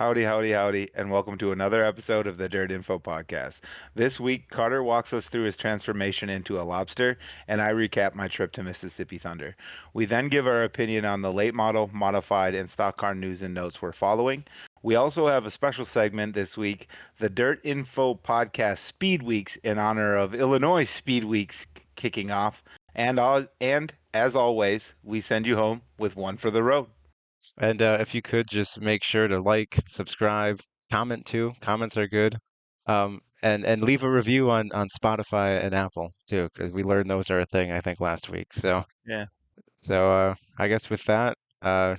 Howdy, howdy, howdy, and welcome to another episode of the DirtInfo Podcast. This week, Carter walks us through his transformation into a lobster, and I recap my trip to Mississippi Thunder. We then give our opinion on the late model, modified, and stock car news and notes we're following. We also have a special segment this week, the DirtInfo Podcast Speedweeks, in honor of Illinois Speedweeks kicking off. And as always, we send you home with one for the road. And if you could just make sure to like, subscribe, comment too. Comments are good. And leave a review on Spotify and Apple too, because we learned those are a thing, I think, last week. So Yeah. I guess with that,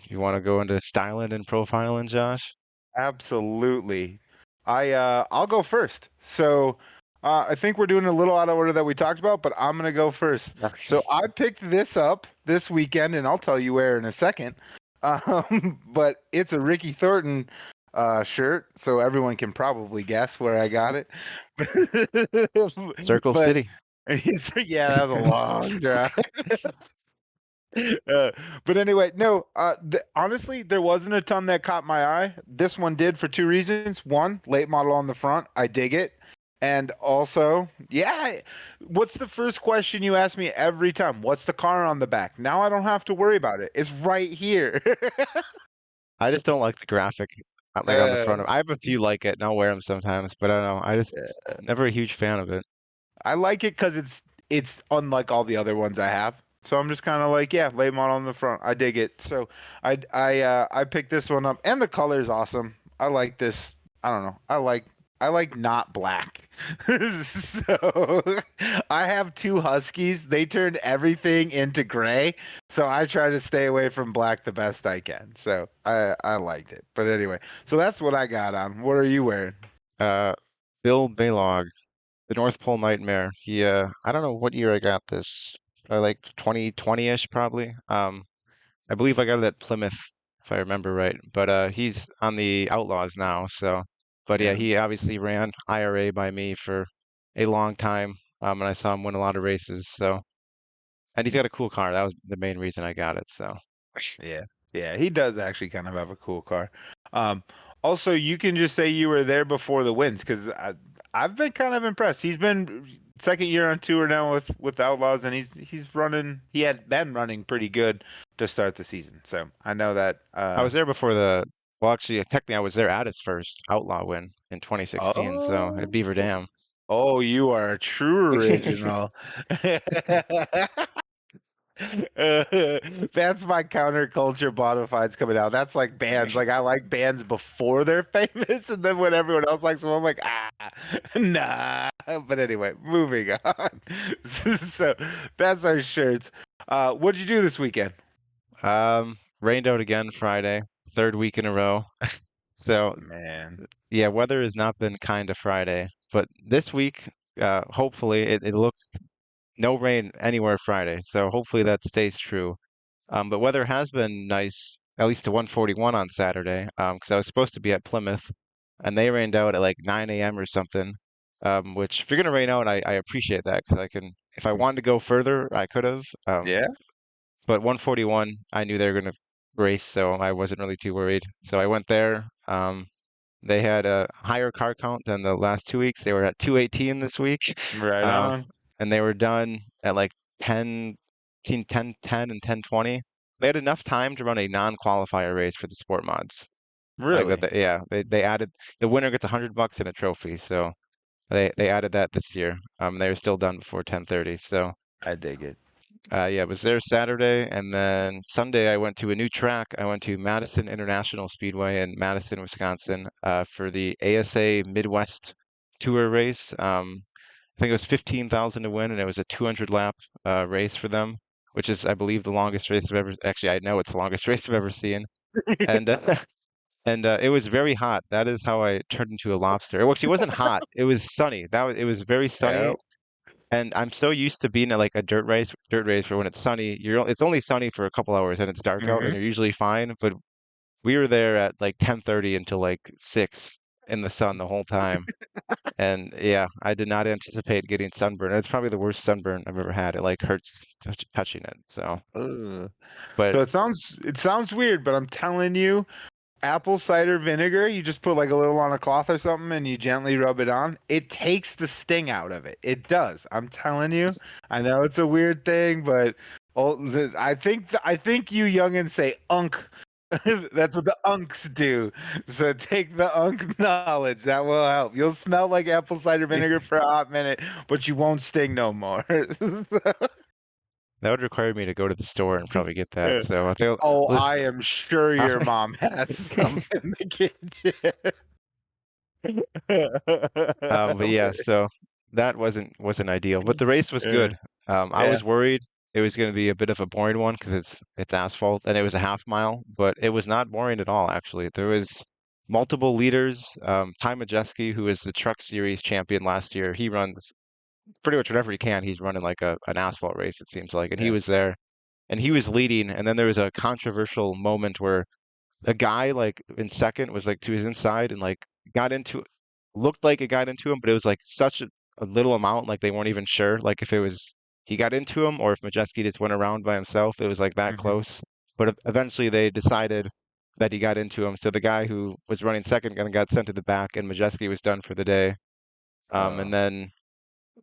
you want to go into styling and profiling, Josh? Absolutely. I'll go first. So I think we're doing a little out of order that we talked about, but I'm gonna go first. Okay. So I picked this up this weekend, and I'll tell you where in a second. But it's a Ricky Thornton shirt, so everyone can probably guess where I got it. Circle But City. yeah, that was a long drive. Uh, but anyway, no. Honestly, there wasn't a ton that caught my eye. This one did for two reasons. One, late model on the front. I dig it. And also, yeah, what's the first question you ask me every time? What's the car on the back? Now I don't have to worry about it. It's right here. I just don't like the graphic like on the front of. I have a few like it, and I'll wear them sometimes, but I don't know. I just never a huge fan of it. I like it because it's unlike all the other ones I have. So I'm just kind of like, yeah, late model on the front. I dig it. So I picked this one up, and the color is awesome. I like this. I don't know. I like not black. So I have two huskies. They turned everything into gray. So I try to stay away from black the best I can. So I liked it. But anyway, so that's what I got on. What are you wearing? Bill Baylog, the North Pole Nightmare. I don't know what year I got this. Like 2020-ish probably. I believe I got it at Plymouth, if I remember right. But he's on the Outlaws now, so. But yeah, Yeah. he obviously ran IRA by me for a long time, and I saw him win a lot of races. So, and he's got a cool car. That was the main reason I got it. So, Yeah. Yeah, he does actually kind of have a cool car. Um, Also, you can just say you were there before the wins because I've been kind of impressed. He's been second year on tour now with Outlaws, and he's running. He had been running pretty good to start the season, so I know that. I was there before the. Well, actually, technically, I was there at his first Outlaw win in 2016. So at Oh, Beaver Dam. oh, you are a true original. That's my counterculture bonafide coming out. That's like bands. Like I like bands before they're famous, and then when everyone else likes them, I'm like, nah. But anyway, moving on. So that's our shirts. What'd you do this weekend? Rained out again Friday, third week in a row. So Man, yeah, weather has not been kind to Friday, but this week, hopefully, it looks no rain anywhere Friday. So hopefully that stays true. But weather has been nice, at least to 141 on Saturday, because I was supposed to be at Plymouth, and they rained out at like 9 a.m. or something. Which if you're gonna rain out, I appreciate that because I can, if I wanted to go further, I could have. yeah. But 141, I knew they were gonna race, so I wasn't really too worried. So I went there. They had a higher car count than the last 2 weeks. They were at 218 this week. Right Um, on. and they were done at like 10, between 10:10 and 10:20. They had enough time to run a non-qualifier race for the sport mods. Like Really? yeah, they added the winner gets $100 in a trophy. So they added that this year. They were still done before 10:30. So I dig it. yeah, I was there Saturday, and then Sunday I went to a new track. I went to Madison International Speedway in Madison, Wisconsin, for the ASA Midwest Tour race. I think it was 15,000 to win, and it was a 200 lap race for them, which is, I believe, the longest race I've ever. Actually, I know it's the longest race I've ever seen, and and it was very hot. That is how I turned into a lobster. It actually wasn't hot. It was sunny. It was very Yeah. sunny, and I'm so used to being at like a dirt race where when it's sunny, it's only sunny for a couple hours and it's dark out and Hmm. you're usually fine. But we were there at like 10:30 until like 6 in the sun the whole time. And yeah, I did not anticipate getting sunburn. It's probably the worst sunburn I've ever had. It like hurts touching it. So, Ugh. but So it sounds weird, but I'm telling you. apple cider vinegar, you just put like a little on a cloth or something and you gently rub it on. It takes the sting out of it. It does. I'm telling you. I know it's a weird thing, but I think you youngins say unk. That's what the unks do. So take the unk knowledge. That will help. You'll smell like apple cider vinegar for a hot minute, but you won't sting no more. That would require me to go to the store and probably get that. So I think Oh, I listen, am sure your mom has some in the kitchen. but yeah, so that wasn't ideal. But the race was Yeah, good. I yeah. was worried it was going to be a bit of a boring one because it's asphalt and it was a half mile, but it was not boring at all, actually. There was multiple leaders. Ty Majeski, who is the Truck Series champion last year, he runs pretty much whenever he can. He's running like an asphalt race, it seems like, and he Yeah. was there and he was leading. And then there was a controversial moment where a guy like in second was like to his inside and like got into looked like it got into him, but it was like such a little amount, like they weren't even sure like if it was he got into him or if Majeski just went around by himself. It was like that Mhm. close. But eventually they decided that he got into him. So the guy who was running second kind of got sent to the back and Majeski was done for the day. And then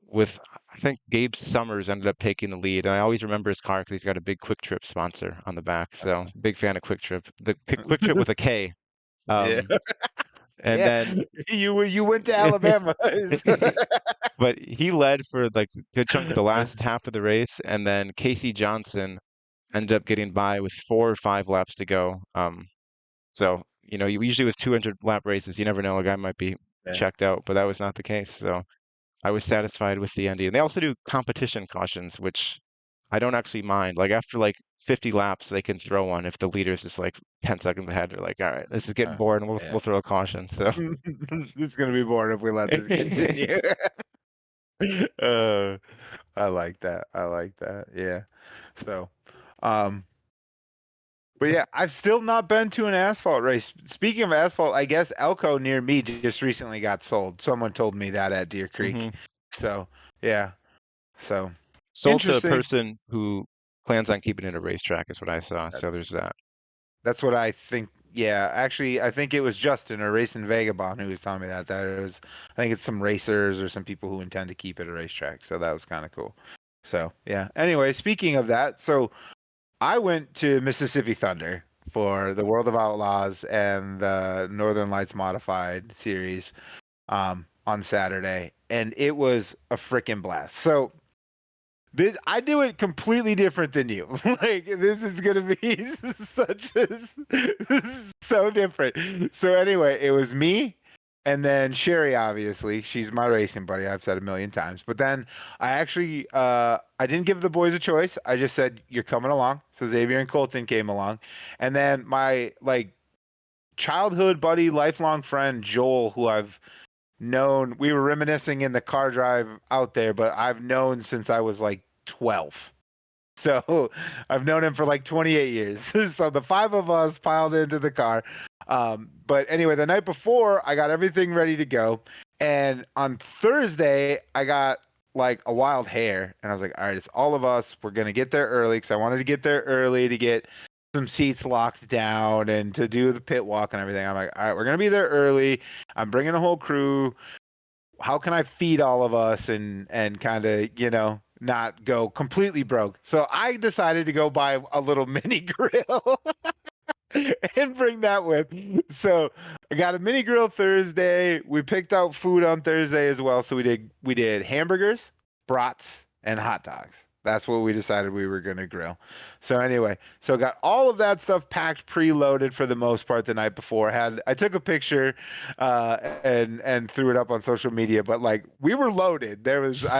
with I think Gabe Summers ended up taking the lead. And I always remember his car because he's got a big Quick Trip sponsor on the back. So big fan of Quick Trip. The Quick Trip with a K. Yeah. Um, and Yeah. then, You went to Alabama. but he led for like a good chunk of the last half of the race, and then Casey Johnson ended up getting by with 4 or 5 laps to go. So usually with 200 lap races, you never know, a guy might be Yeah. checked out, but that was not the case. So I was satisfied with the ending. And they also do competition cautions, which I don't actually mind. Like after like 50 laps, they can throw one if the leader's just like 10 seconds ahead. They're like, all right, this is getting Uh, boring. We'll yeah. we'll throw a caution. So It's gonna be boring if we let this continue. uh, I like that. I like that. Yeah. So, um, but yeah, I've still not been to an asphalt race. Speaking of asphalt, I guess Elko near me just recently got sold. Someone told me that at Deer Creek. hmm So, yeah. So, sold to a interesting. person who plans on keeping it a racetrack is what I saw. So That's there's that. that's what I think. Yeah, actually, I think it was Justin or Racing Vagabond who was telling me that. That it was, I think it's some racers or some people who intend to keep it a racetrack. So that was kind of cool. So yeah. Anyway, speaking of that, so I went to Mississippi Thunder for the World of Outlaws and the Northern Lights Modified series on Saturday, and it was a freaking blast. So I do it completely different than you. Like this is gonna be such a this is so different. So anyway, it was me and then Sherry, obviously. She's my racing buddy. I've said a million times. But then I actually I didn't give the boys a choice. I just said, you're coming along. So Xavier and Colton came along. And then my like childhood buddy, lifelong friend, Joel, who I've known, we were reminiscing in the car drive out there, but I've known since I was like 12. So I've known him for like 28 years. So the five of us piled into the car. But anyway, the night before, I got everything ready to go. And on Thursday, I got like a wild hair. And I was like, all right, it's all of us. We're going to get there early because I wanted to get there early to get some seats locked down and to do the pit walk and everything. I'm like, all right, we're going to be there early. I'm bringing a whole crew. How can I feed all of us and kind of, not go completely broke? So I decided to go buy a little mini grill and bring that with. So I got a mini grill Thursday. We picked out food on Thursday as well. So we did hamburgers, brats, and hot dogs. That's what we decided we were going to grill. So anyway, so got all of that stuff packed, preloaded for the most part the night before. I took a picture and threw it up on social media, but like we were loaded. I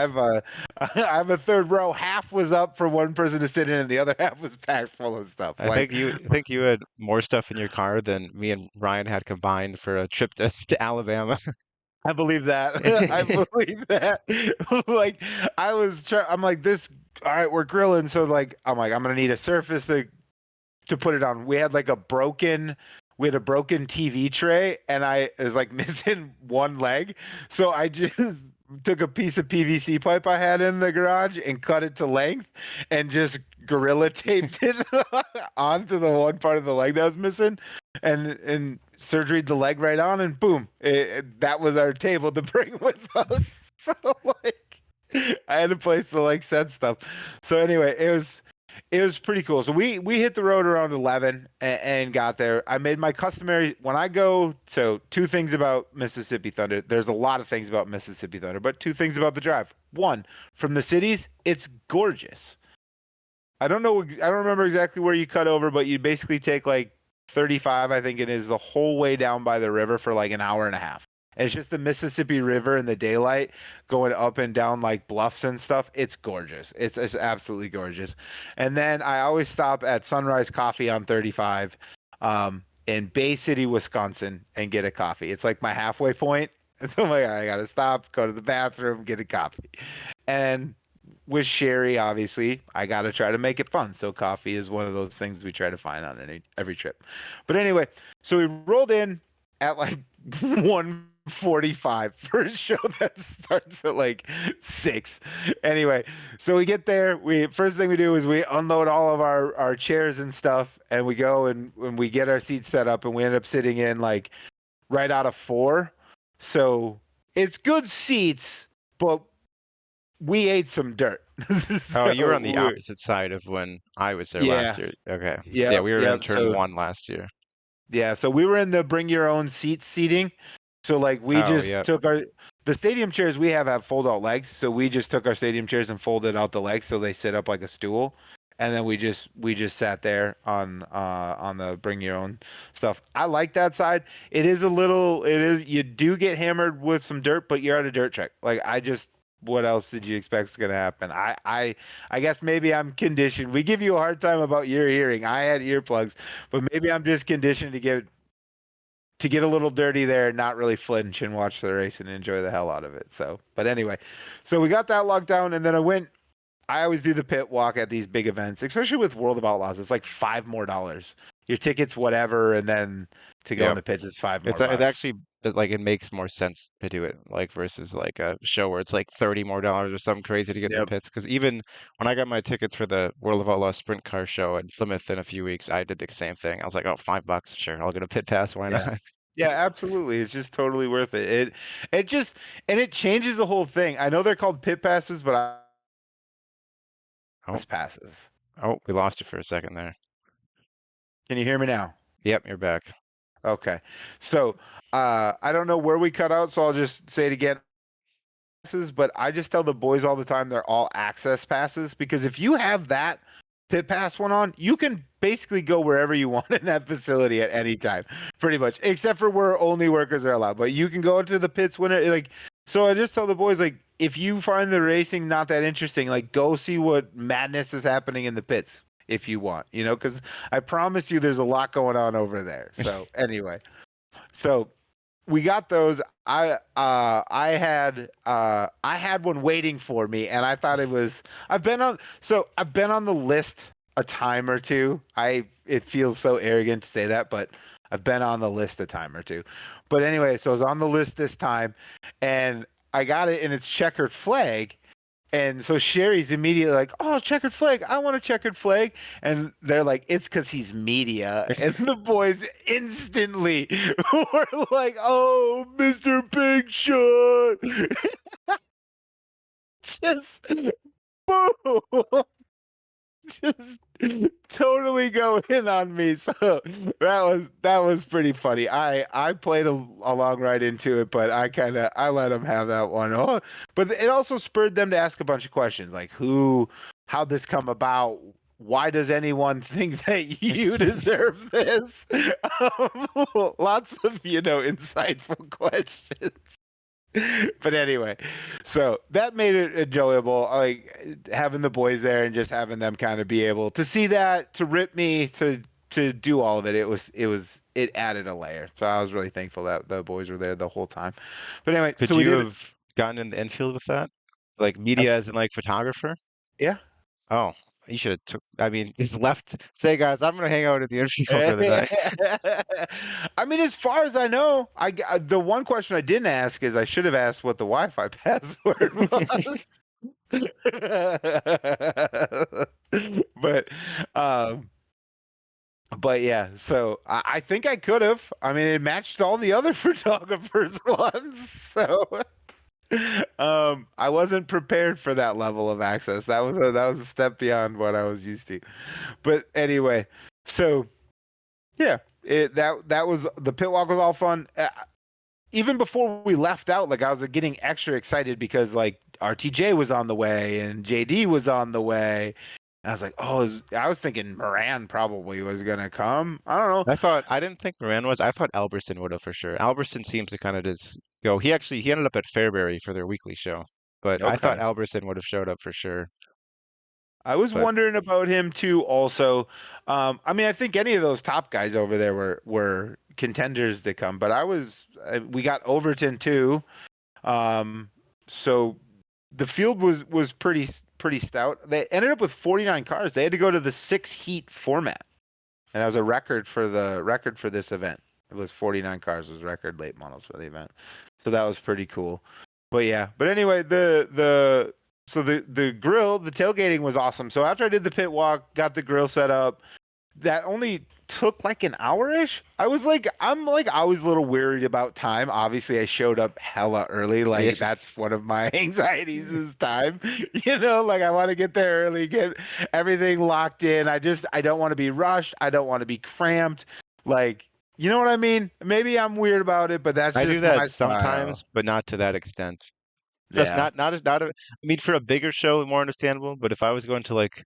have a third row. Half was up for one person to sit in, and the other half was packed full of stuff. Like I think you had more stuff in your car than me and Ryan had combined for a trip to Alabama. I believe that. I believe that. Like I'm like this. All right, we're grilling. So like, I'm like, I'm gonna need a surface to put it on. We had a broken TV tray, and I was like missing one leg. So I just took a piece of PVC pipe I had in the garage and cut it to length, and just gorilla taped it onto the one part of the leg that was missing. and surgeryed the leg right on, and boom, that was our table to bring with us. So like, I had a place to like set stuff. So anyway, it was pretty cool. So we hit the road around 11 and got there. I made my customary when I go. So two things about Mississippi Thunder. There's a lot of things about Mississippi Thunder, but two things about the drive. One, from the cities, it's gorgeous. I don't know. I don't remember exactly where you cut over, but you basically take like 35, I think it is, the whole way down by the river for like an hour and a half. And it's just the Mississippi River in the daylight going up and down like bluffs and stuff. It's gorgeous. It's absolutely gorgeous. And then I always stop at Sunrise Coffee on 35 in Bay City, Wisconsin, and get a coffee. It's like my halfway point. And so I'm like, all right, I got to stop, go to the bathroom, get a coffee. And with Sherry, obviously, I got to try to make it fun. So coffee is one of those things we try to find on every trip. But anyway, so we rolled in at like 1:45 for a show that starts at like 6. Anyway, so we get there. First thing we do is we unload all of our chairs and stuff, and we go and we get our seats set up, and we end up sitting in like right out of 4. So it's good seats, but we ate some dirt. Oh, you were on the So opposite side of when I was there yeah, last year. Okay. So yeah, yep, we were in yep. turn So one last year. yeah, so we were in the bring your own seat seating. So like we Oh, just yeah. took the stadium chairs we have fold out legs. So we just took our stadium chairs and folded out the legs so they sit up like a stool. And then we just sat there on the bring your own stuff. I like that side. It is you do get hammered with some dirt, but you're at a dirt track. Like what else did you expect was gonna happen? I guess maybe I'm conditioned. We give you a hard time about your hearing. I had earplugs, but maybe I'm just conditioned to get a little dirty there, not really flinch and watch the race and enjoy the hell out of it. So, but anyway, so we got that locked down, and then I always do the pit walk at these big events, especially with World of Outlaws. It's like $5 more. Your tickets, whatever, and then to go in Yep. the pits is $5 more. It actually like it makes more sense to do it like versus like a show where it's like $30 more or something crazy to get in the Yep. pits. Because even when I got my tickets for the World of Outlaws sprint car show in Plymouth in a few weeks, I did the same thing. I was like, oh, $5, sure, I'll get a pit pass. Why Yeah. not? Yeah, absolutely. It's just totally worth it. It changes the whole thing. I know they're called pit passes, but Oh, passes. oh, we lost you for a second there. Can you hear me now? Yep, you're back. Okay. So I don't know where we cut out, so I'll just say it again. Passes, but I just tell the boys all the time they're all access passes, because if you have that pit pass one on, you can basically go wherever you want in that facility at any time, pretty much, except for where only workers are allowed. But you can go to the pits when so I just tell the boys, like, if you find the racing not that interesting, like, go see what madness is happening in the pits if you want, because I promise you there's a lot going on over there. So anyway, so we got those. I had one waiting for me, and I thought I've been on the list a time or two. It feels so arrogant to say that, but I've been on the list a time or two. But anyway, so I was on the list this time, and I got it, and it's checkered flag. And so Sherry's immediately like, "Oh, checkered flag! I want a checkered flag." And they're like, "It's because he's media." And the boys instantly were like, "Oh, Mr. Big Shot!" Just boom, just totally go in on me. So that was pretty funny. I played along right into it, but I let them have that one. Oh, but it also spurred them to ask a bunch of questions, like how'd this come about? Why does anyone think that you deserve this? Lots of insightful questions. But anyway, so that made it enjoyable, like having the boys there and just having them kind of be able to see that, to rip me, to do all of it. It added a layer. So I was really thankful that the boys were there the whole time. But anyway, Could so we you did have gotten in the infield with that? Like a media as in like photographer? yeah. Oh, you should have took. I mean, just left. Say, guys, I'm gonna hang out at the infield for the night. I mean, as far as I know, the one question I didn't ask is I should have asked what the Wi-Fi password was. But But yeah, so I think I could have. I mean, it matched all the other photographers' ones. So I wasn't prepared for that level of access. That was a step beyond what I was used to. But anyway, so yeah, that was the pit walk was all fun. Even before we left out, like I was getting extra excited because like RTJ was on the way and JD was on the way. And I was like, I was thinking Moran probably was gonna come. I don't know. I didn't think Moran was. I thought Alberson would have for sure. Alberson seems to kind of just go. He ended up at Fairbury for their weekly show, but I thought Okay. Alberson would have showed up for sure. I was But wondering about him too. Also, I mean, I think any of those top guys over there were contenders to come, but we got Overton too. Um, so the field was pretty stout. They ended up with 49 cars. They had to go to the 6 heat format, and that was a record for this event. It was 49 cars was record late models for the event, so that was pretty cool. But yeah, but anyway, the grill, the tailgating was awesome. So after I did the pit walk, got the grill set up, that only took like an hour-ish. I'm like always a little worried about time. Obviously, I showed up hella early. yeah, Like that's one of my anxieties is time. Like I want to get there early, get everything locked in. I don't want to be rushed. I don't want to be cramped. Like, you know what I mean? Maybe I'm weird about it, but that's I do just that my style. sometimes, but not to that extent. Just Yeah. not a. I mean, for a bigger show, more understandable. But if I was going to like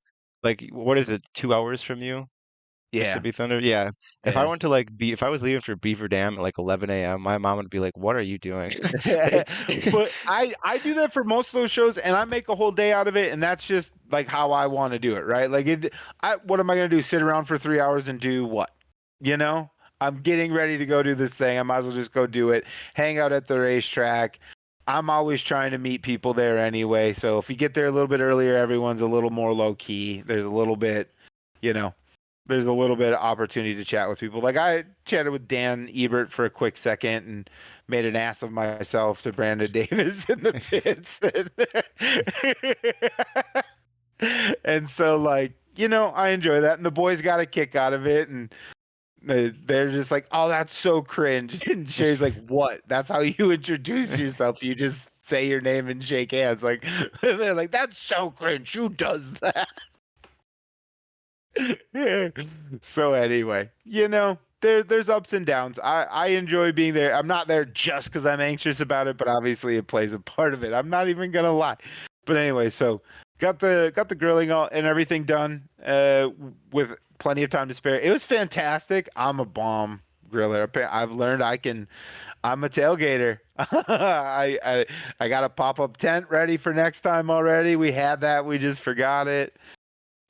what is it, 2 hours from you? Yeah. Mississippi Thunder. Yeah. If I Yeah. went to if I was leaving for Beaver Dam at like 11 a.m., my mom would be like, "What are you doing?" They, But I do that for most of those shows, and I make a whole day out of it, and that's just like how I want to do it, right? Like what am I gonna do? Sit around for 3 hours and do what? You know, I'm getting ready to go do this thing. I might as well just go do it. Hang out at the racetrack. I'm always trying to meet people there anyway. So if you get there a little bit earlier, everyone's a little more low key. There's a little bit, you know, there's a little bit of opportunity to chat with people. Like I chatted with Dan Ebert for a quick second and made an ass of myself to Brandon Davis in the pits. And so like, I enjoy that. And the boys got a kick out of it. And they're just like, oh, that's so cringe. And Sherry's like, what? That's how you introduce yourself. You just say your name and shake hands. Like, they're like, that's so cringe. Who does that? So anyway, there's ups and downs. I enjoy being there. I'm not there just because I'm anxious about it, but obviously it plays a part of it. I'm not even gonna lie. But anyway, so got the grilling all and everything done with plenty of time to spare. It was fantastic. I'm a bomb griller. I've learned I'm a tailgater. I got a pop-up tent ready for next time already. We had that. We just forgot it.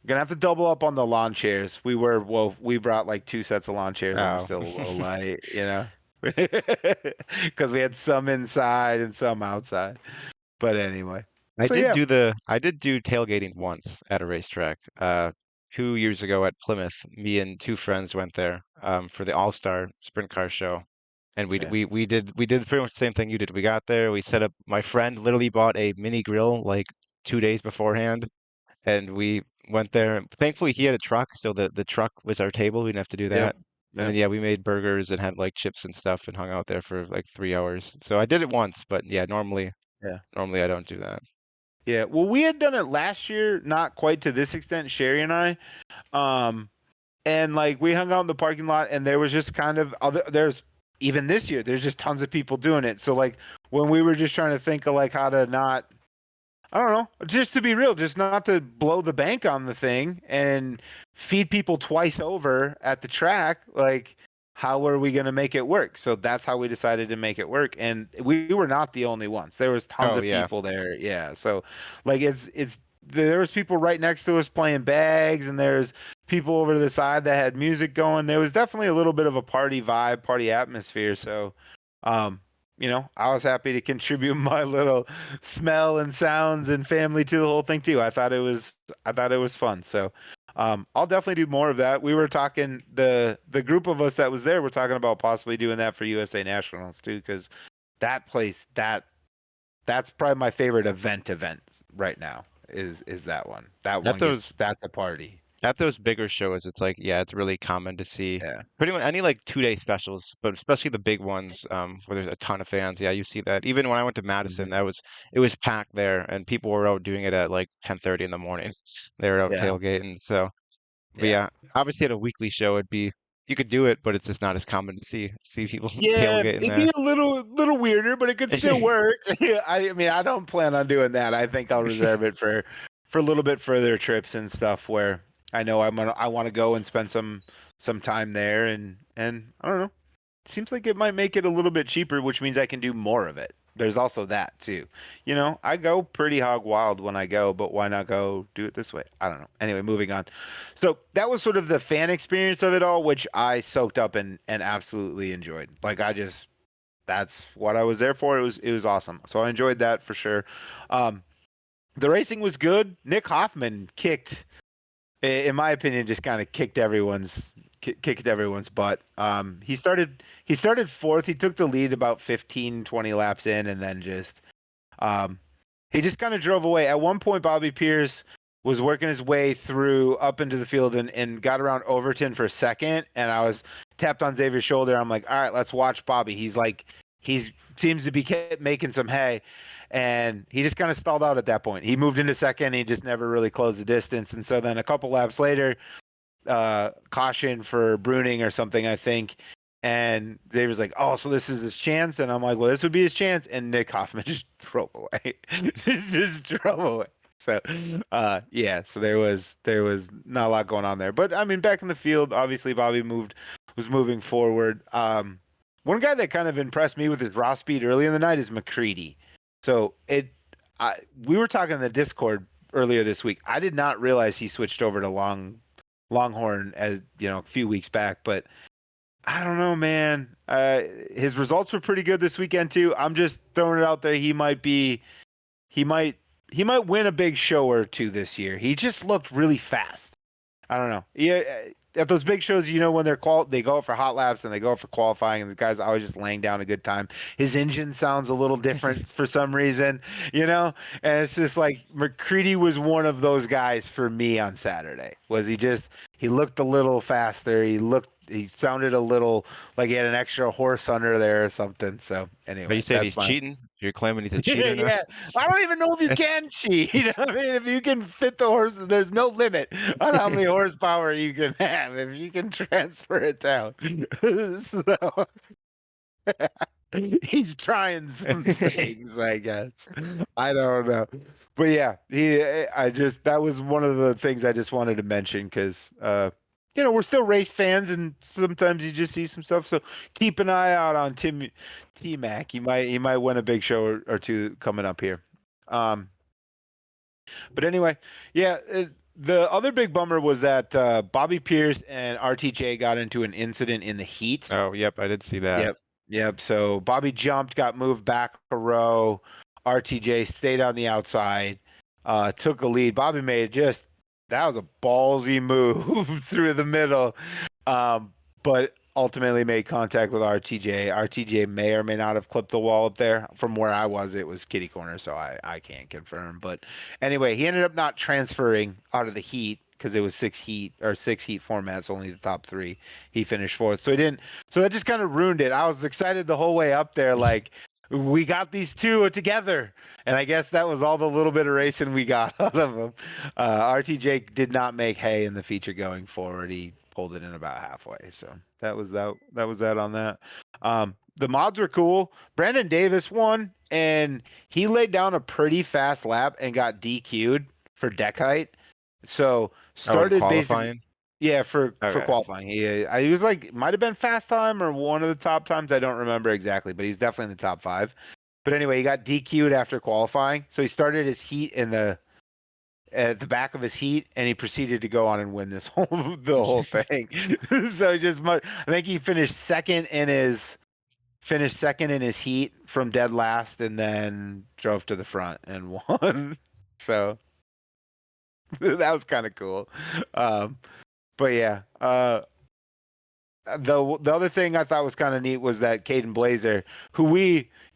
Gonna have to double up on the lawn chairs. We brought like 2 sets of lawn chairs and we're oh. still a little light, because we had some inside and some outside. But anyway, so yeah, I did do tailgating once at a racetrack. 2 years ago at Plymouth, me and two friends went there for the All-Star Sprint Car Show. And yeah, we did pretty much the same thing you did. We got there, we set up, my friend literally bought a mini grill like 2 days beforehand, and we went there. Thankfully he had a truck, so the truck was our table. We didn't have to do yep, that. And then yep, yeah, we made burgers and had like chips and stuff and hung out there for like 3 hours. So I did it once, but yeah, yeah. normally I don't do that. Yeah, well, we had done it last year, not quite to this extent, Sherry and I. Um, and like we hung out in the parking lot, and there was just kind of there's even this year, there's just tons of people doing it. So like when we were just trying to think of like how to not, I don't know, just to be real, just not to blow the bank on the thing and feed people twice over at the track, like how are we going to make it work? So that's how we decided to make it work, and we were not the only ones. There was tons Oh of yeah. people there. Yeah, so like it's there was people right next to us playing bags, and there's people over to the side that had music going. There was definitely a little bit of a party vibe, party atmosphere. So um I was happy to contribute my little smell and sounds and family to the whole thing too. I thought it was fun. So I'll definitely do more of that. We were talking the group of us that was there. We're talking about possibly doing that for USA Nationals too, because that place that's probably my favorite event right now. Is that one? That At one those that's a party. At those bigger shows, it's like, yeah, it's really common to see Yeah. pretty much any like 2 day specials, but especially the big ones, where there's a ton of fans. Yeah, you see that. Even when I went to Madison, Mhm. it was packed there, and people were out doing it at like 10:30 in the morning. They were out Yeah. tailgating. So, but Yeah. yeah, obviously at a weekly show, it'd be you could do it, but it's just not as common to see people Yeah, tailgating it'd be there. a little weirder, but it could still work. I mean, I don't plan on doing that. I think I'll reserve it for a little bit further trips and stuff where I know I want to go and spend some time there and I don't know. It seems like it might make it a little bit cheaper, which means I can do more of it. There's also that too. You know, I go pretty hog wild when I go, but why not go do it this way? I don't know. Anyway, moving on. So that was sort of the fan experience of it all, which I soaked up and absolutely enjoyed. Like that's what I was there for. It was awesome. So I enjoyed that for sure. Um, the racing was good. Nick Hoffman kicked, in my opinion, just kind of kicked everyone's butt. He started fourth. He took the lead about 15, 20 laps in, and then um, he just kind of drove away. At one point, Bobby Pierce was working his way through up into the field and got around Overton for a second, and I was tapped on Xavier's shoulder. I'm like, all right, let's watch Bobby. He seems to be making some hay, and he just kind of stalled out at that point. He moved into second. He just never really closed the distance, and so then a couple laps later, caution for Bruning or something, I think. And Xavier's like, oh, so this is his chance. And I'm like, well, this would be his chance. And Nick Hoffman just drove away. Just drove away. So, yeah, so there was not a lot going on there. But I mean, back in the field, obviously Bobby was moving forward. One guy that kind of impressed me with his raw speed early in the night is McCready. So we were talking in the Discord earlier this week. I did not realize he switched over to Longhorn as a few weeks back, but I don't know, man. His results were pretty good this weekend too. I'm just throwing it out there. He might win a big show or two this year. He just looked really fast. I don't know. Yeah, at those big shows, when they go out for hot laps and they go out for qualifying, and the guy's always just laying down a good time. His engine sounds a little different for some reason, and it's just like McCready was one of those guys for me on Saturday. He looked a little faster. He sounded a little like he had an extra horse under there or something. So Are you anyway, saying that's he's my cheating? You're claiming he's a yeah, cheater now? yeah. I don't even know if you can cheat. I mean, if you can fit the horse, there's no limit on how many horsepower you can have if you can transfer it down. So he's trying some things, I guess. I don't know. But yeah, that was one of the things I just wanted to mention because we're still race fans and sometimes you just see some stuff. So keep an eye out on T Mac. He might win a big show or two coming up here. But anyway, yeah, the other big bummer was that Bobby Pierce and RTJ got into an incident in the heat. Oh, yep, I did see that. Yep. Yep. So Bobby jumped, got moved back a row. RTJ stayed on the outside, took a lead. Bobby made that was a ballsy move through the middle, but ultimately made contact with RTJ. RTJ may or may not have clipped the wall up there. From where I was, it was kitty corner, so I can't confirm. But anyway, he ended up not transferring out of the heat because it was six heat formats, only the top three. He finished fourth, so he didn't. So that just kind of ruined it. I was excited the whole way up there, like we got these two together, and I guess that was all the little bit of racing we got out of him. RTJ did not make hay in the feature going forward. He pulled it in about halfway, so that was that. That was that on that. The mods were cool. Brandon Davis won, and he laid down a pretty fast lap and got DQ'd for deck height. So Oh, in started basically, qualifying? yeah, for Okay. qualifying. He was like might have been fast time or one of the top times. I don't remember exactly, but he's definitely in the top five. But anyway, he got DQ'd after qualifying. So he started his heat at the back of his heat, and he proceeded to go on and win the whole thing. So I think he finished second in his heat from dead last, and then drove to the front and won. So that was kind of cool. But yeah, the other thing I thought was kind of neat was that Caden Blazer, who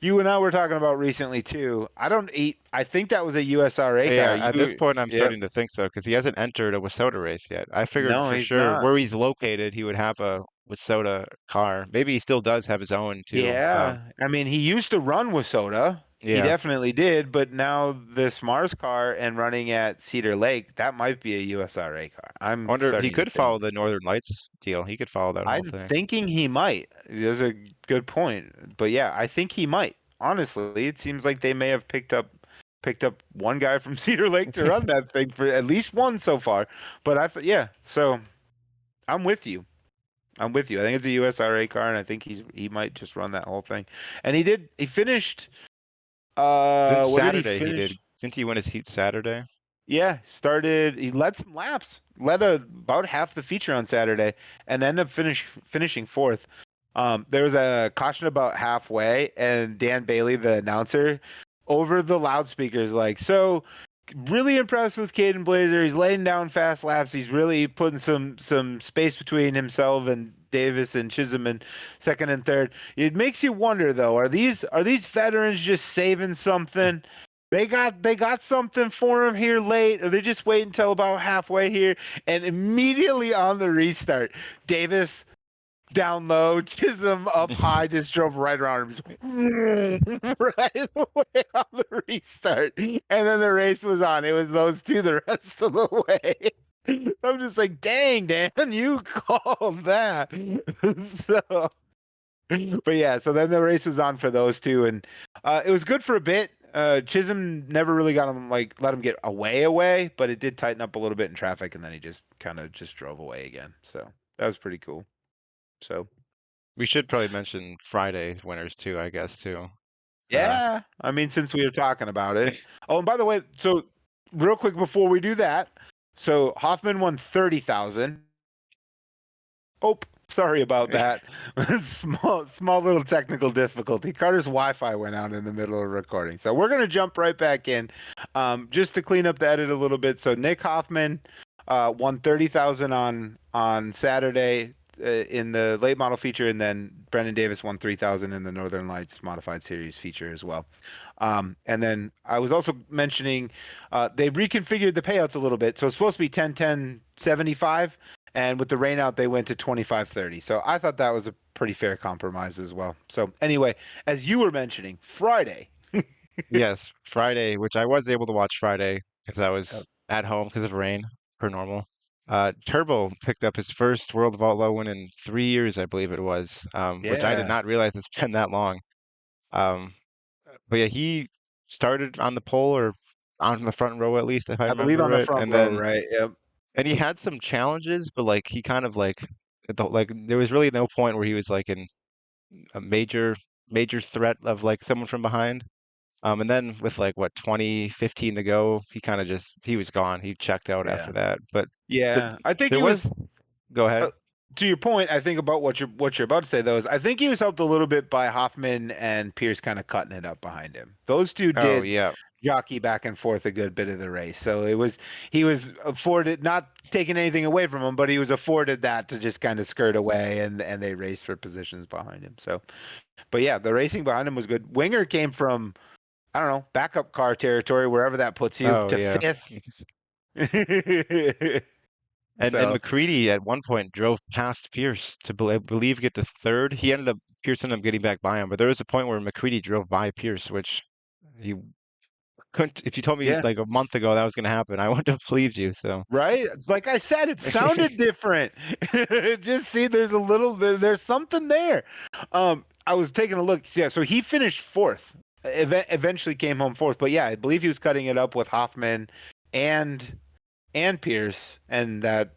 you and I were talking about recently too. I think that was a USRA car. Yeah, at this point, I'm Yep. starting to think so because he hasn't entered a Wasota race yet. I figured No, for he's sure not. where he's located, he would have a Wasota car. Maybe he still does have his own too. Yeah, I mean, he used to run with Soda. He Yeah, definitely did, but now this Mars car and running at Cedar Lake, that might be a USRA car. I I'm wonder he starting to could think. follow the Northern Lights deal. He could follow that whole I'm thing. thinking he might. There's a good point. But yeah, I think he might. Honestly, it seems like they may have picked up one guy from Cedar Lake to run that thing for at least one so far. But I thought, yeah, so I'm with you. I'm with you. I think it's a USRA car, and I think he might just run that whole thing. And he finished Didn't what did he Saturday he did? finish? Didn't he win his heat Saturday? Yeah, he led some laps, about half the feature on Saturday, and ended up finishing fourth. There was a caution about halfway, and Dan Bailey, the announcer, over the loudspeakers, like, so really impressed with Caden Blazer. He's laying down fast laps. He's really putting some space between himself and Davis and Chisholm in second and third. It makes you wonder though, are these veterans just saving something? They got something for him here late, or they just wait until about halfway here, and immediately on the restart, Davis down low, Chisholm up high, just drove right around him, right away on the restart, and then the race was on. It was those two the rest of the way. I'm just like, dang, Dan, you called that. So, but yeah, so then the race was on for those two, and it was good for a bit. Chisholm never really got him let him get away, but it did tighten up a little bit in traffic, and then he just kind of just drove away again. So that was pretty cool. So We should probably mention Friday's winners too, I guess too. Uh, yeah, I mean, since we were talking about it. Oh, and by the way, so real quick before we do that, so Hoffman won 30,000. Oh, sorry about that. Small little technical difficulty. Carter's Wi-Fi went out in the middle of recording, so we're gonna jump right back in, just to clean up the edit a little bit. So Nick Hoffman won 30,000 on Saturday in the late model feature, and then Brendan Davis won 3,000 in the Northern Lights Modified Series feature as well. And then I was also mentioning they reconfigured the payouts a little bit, so it's supposed to be 10-10-75. And with the rain out, they went to 25-30. So I thought that was a pretty fair compromise as well. So anyway, as you were mentioning, Friday. yes, Friday, which I was able to watch Friday because I Oh, was at home because of rain, per normal. Turbo picked up his first World of Outlaw win in 3 years, I believe it was, which I did yeah, not realize it's been that long. Um, but yeah, he started on the pole or on the front row at least, if I I believe remember on the right, front and row, then right? Yep. he had some challenges, but like he kind of like there was really no point where he was like in a major threat of like someone from behind. And then with like what 2015 to go, he kind of just he was gone. He checked out Yeah. after that. But the, Yeah. I think there he was was go ahead. uh, to your point. I think about what you're about to say though is I think he was helped a little bit by Hoffman and Pierce kind of cutting it up behind him. Those two Oh did yeah, jockey back and forth a good bit of the race. So he was afforded, not taking anything away from him, but he was afforded that to just kind of skirt away, and they raced for positions behind him. So, but yeah, the racing behind him was good. Winger came from, I don't know, backup car territory, wherever that puts you, oh to yeah. fifth. And So McCready at one point drove past Pierce to believe get to third. He ended up Pierce ended up getting back by him, but there was a point where McCready drove by Pierce, which he couldn't. If you told me yeah. like a month ago that was going to happen, I wouldn't have believed you. So Right? Like I said, it sounded different. Just see, there's something there. I was taking a look. Yeah, so he finished fourth. Eventually came home fourth, but yeah, I believe he was cutting it up with Hoffman and Pierce, and there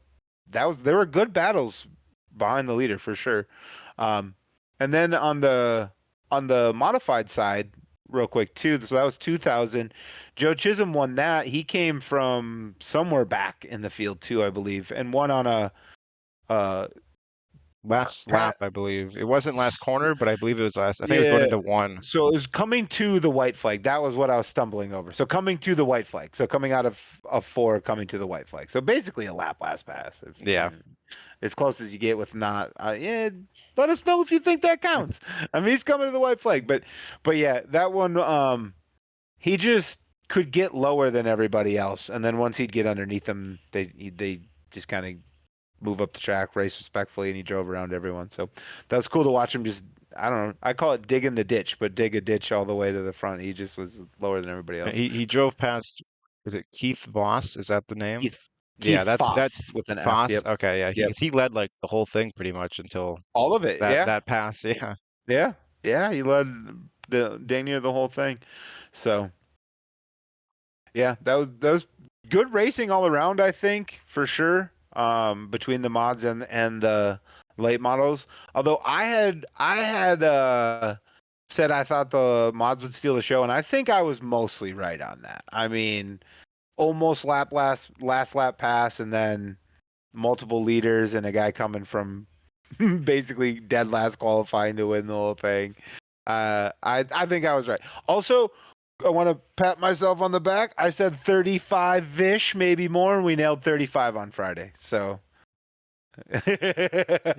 were good battles behind the leader for sure. Um, and then on the modified side, real quick too. So that was 2,000. Joe Chisholm won that. He came from somewhere back in the field too, I believe, and won on a uh last pat. lap, I believe it wasn't last corner, but I believe it was last. I think it was going Yeah. into one. So it was coming to the white flag. That was what I was stumbling over. So coming to the white flag. So coming out of four, coming to the white flag. So basically a lap last pass. Yeah. as close as you get with not. Yeah, let us know if you think that counts. I mean, he's coming to the white flag, but yeah, that one. He just could get lower than everybody else, and then once he'd get underneath them, they just kind of move up the track, race respectfully, and he drove around everyone. So that was cool to watch him just. I don't know. I call it digging the ditch, but dig a ditch all the way to the front. He just was lower than everybody else. He drove past, is it Keith Voss? Is that the name? Keith Yeah, Keith that's Foss with an F. Voss. Yep. Okay, yeah, Yep. he led like the whole thing pretty much until All of it. that Yeah. that pass. Yeah. Yeah. Yeah. He led the dang near the whole thing. So yeah, that was good racing all around, I think, for sure. Between the mods and the late models. Although I had said I thought the mods would steal the show, and I think I was mostly right on that. I mean, almost last lap pass, and then multiple leaders and a guy coming from basically dead last qualifying to win the whole thing. I think I was right. Also, I want to pat myself on the back. I said 35-ish, maybe more, and we nailed 35 on Friday. So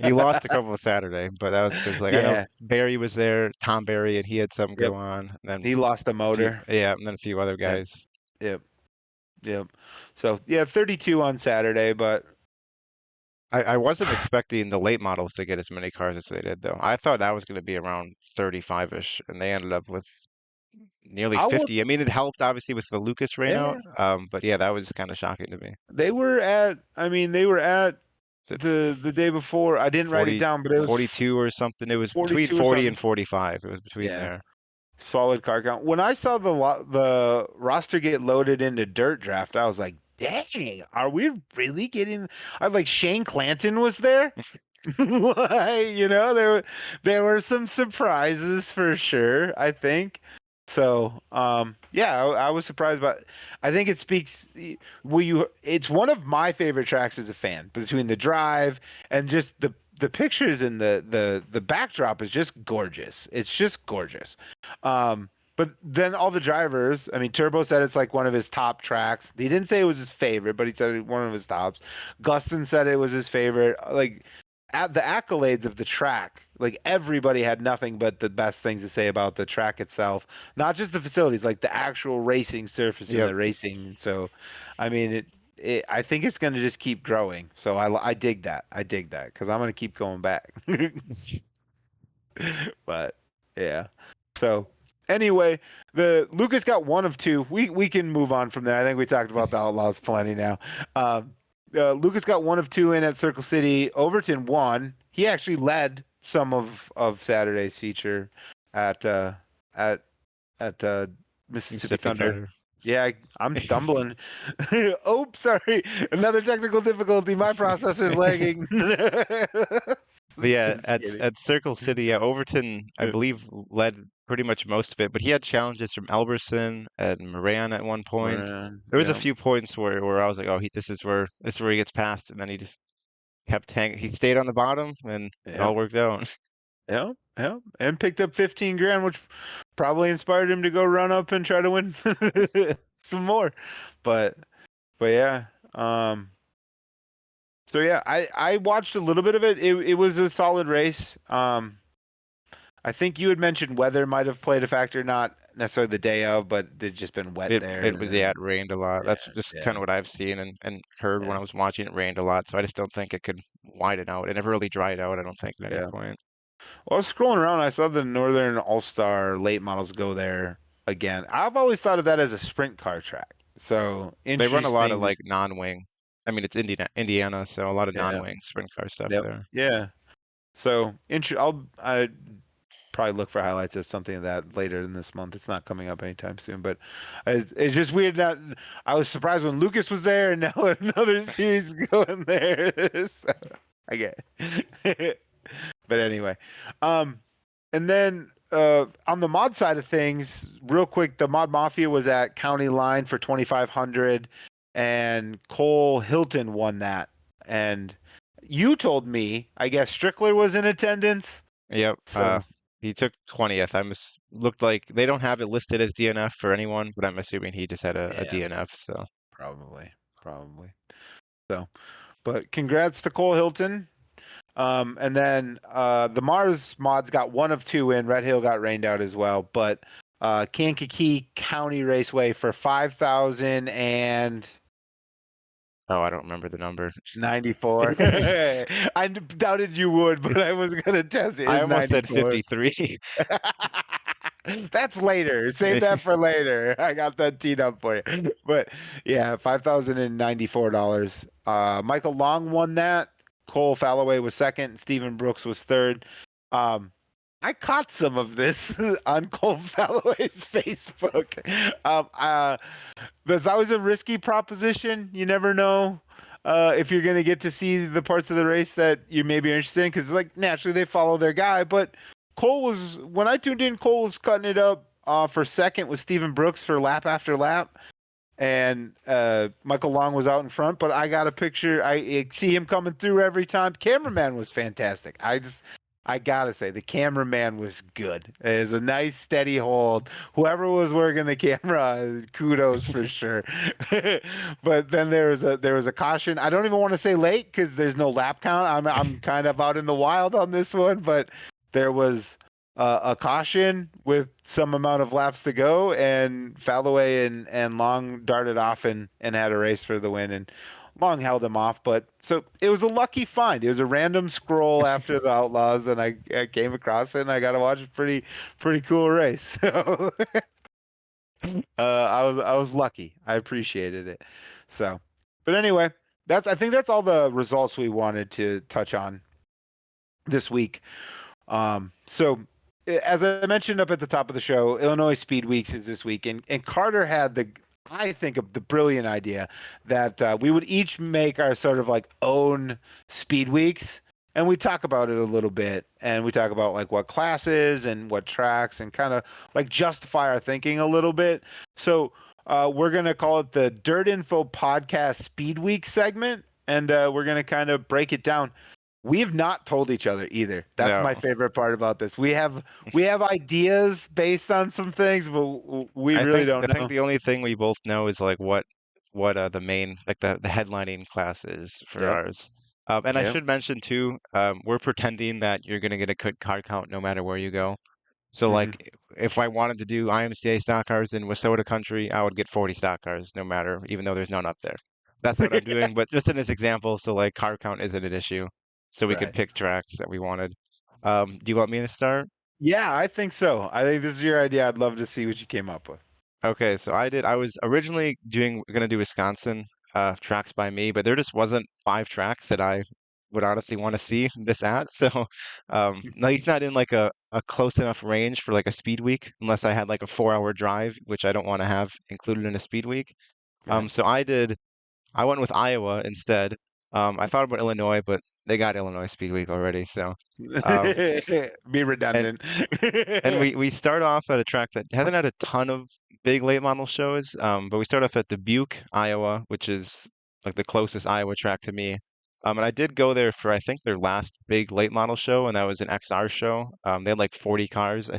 You lost a couple of Saturday, but that was because like I know yeah, Barry was there, Tom Barry, and he had something yep. go on, and then He lost a a few, motor. yeah, and then a few other Yep, guys. yep, yep. So yeah, 32 on Saturday, but I wasn't expecting the late models to get as many cars as they did, though. I thought that was going to be around 35-ish, and they ended up with nearly I would. 50. I mean, it helped obviously with the Lucas rain out, Yeah, but yeah, that was kind of shocking to me. they were at. I mean, they were at Is it the day before. I didn't write it 40, down, but it was 42 or something? It was between 42 or 40 and something. 45. It was between Yeah. there. Solid car count. When I saw the roster get loaded into Dirt Draft, I was like, "Dang, are we really getting?" I like Shane Clanton was there. There were some surprises for sure. I think so. Yeah, I was surprised, but I think it speaks. It's one of my favorite tracks as a fan. Between the drive and just the pictures and the backdrop is just gorgeous. It's just gorgeous. But then all the drivers, I mean, Turbo said it's like one of his top tracks. He didn't say it was his favorite, but he said one of his tops. Gustin said it was his favorite. Like at the accolades of the track, like everybody had nothing but the best things to say about the track itself, not just the facilities, like the actual racing surface and Yep. the racing. So, I mean, I think it's going to just keep growing. So I dig that. I dig that because I'm going to keep going back. But yeah. So anyway, the Lucas got one of two. We can move on from there. I think we talked about the Outlaws plenty now. Lucas got one of two in at Circle City. Overton won. He actually led some of Saturday's feature at at Mississippi Mississippi Thunder. Thunder. Yeah, I'm stumbling. Oh, sorry. Another technical difficulty. My processor's lagging. But yeah, Just kidding. at Circle City, yeah, Overton, I believe, led pretty much most of it, but he had challenges from Elberson and Moran at one point. There was a Yeah, few points where I was like, oh, this is where he gets past, and then he just kept hanging. He stayed on the bottom, and it yeah, all worked out. yeah, yeah, and picked up 15 grand, which probably inspired him to go run up and try to win some more. But yeah, so yeah, I watched a little bit of it. It was a solid race. I think you had mentioned weather might have played a factor, not necessarily the day of, but it just been wet there. It was, yeah, it rained a lot. Yeah, That's just kind yeah, of what I've seen and heard when yeah, I was watching. It rained a lot, so I just don't think it could widen out. It never really dried out, I don't think, at any yeah. point. Well, I was scrolling around. I saw the Northern All Star late models go there again. I've always thought of that as a sprint car track. So They run a lot of interesting. like non-wing. I mean, it's Indiana, so a lot of Yeah. non-wing sprint car stuff Yep. there. Yeah. So I probably look for highlights of something of that later in this month. It's not coming up anytime soon, but it's just weird that I was surprised when Lucas was there and now another series going there. So, I get it. But anyway, and then on the mod side of things, real quick, the Mod Mafia was at County Line for 2,500, and Cole Hilton won that. And you told me, I guess Strickler was in attendance. Yep. So He took 20th. Looked like they don't have it listed as DNF for anyone, but I'm assuming he just had a yeah, DNF. So probably. So, But congrats to Cole Hilton. And then the Mars mods got one of two in. Red Hill got rained out as well. But Kankakee County Raceway for 5,094. Oh, I don't remember the number. I doubted you would, but I was gonna test it. I It's almost said 94. 53. That's later. Save that for later. I got that teed up for you. But yeah, $5,094. Michael Long won that. Cole Falloway was second. Stephen Brooks was third. I caught some of this on Cole Falloway's Facebook. There's always a risky proposition. You never know if you're going to get to see the parts of the race that you may be interested in, because like naturally they follow their guy. But Cole was, when I tuned in, Cole was cutting it up for second with Stephen Brooks for lap after lap. And Michael Long was out in front, but I got a picture. I see him coming through every time. Cameraman was fantastic. I gotta say, the cameraman was good. It was a nice, steady hold. Whoever was working the camera, kudos for sure. But then there was a caution. I don't even want to say late because there's no lap count. I'm kind of out in the wild on this one, but there was a caution with some amount of laps to go, and Falloway and Long darted off and had a race for the win, and Long held him off. But so it was a lucky find. It was a random scroll after the Outlaws, and I came across it, and I got to watch a pretty cool race. So I was lucky. I appreciated it. So, but anyway, I think that's all the results we wanted to touch on this week. So as I mentioned up at the top of the show, Illinois Speedweeks is this week, and Carter had I think of the brilliant idea that we would each make our sort of like own Speedweeks, and we talk about it a little bit, and we talk about like what classes and what tracks, and kind of like justify our thinking a little bit. So we're gonna call it the DirtInfo Podcast Speedweek segment, and we're gonna kind of break it down. We have not told each other either. That's my favorite part about this. We have ideas based on some things, but we really don't know. I think the only thing we both know is like what the main, like the headlining class is for ours. And I should mention too, we're pretending that you're gonna get a good card count no matter where you go. So like if I wanted to do IMCA stock cars in Wissota country, I would get 40 stock cars no matter, even though there's none up there. That's what I'm doing. But just in this example, so like card count isn't an issue. So we could pick tracks that we wanted. Do you want me to start? Yeah, I think so. I think this is your idea. I'd love to see what you came up with. Okay, so I was originally gonna do Wisconsin tracks by me, but there just wasn't 5 tracks that I would honestly want to see this at. So no, he's not in like a close enough range for like a speed week unless I had like a 4-hour drive, which I don't want to have included in a speed week. So I went with Iowa instead. I thought about Illinois, but they got Illinois Speedweek already, so be redundant. and we start off at a track that hasn't had a ton of big late model shows, but we start off at Dubuque, Iowa, which is like the closest Iowa track to me. And I did go there for I think their last big late model show, and that was an XR show. They had like 40 cars.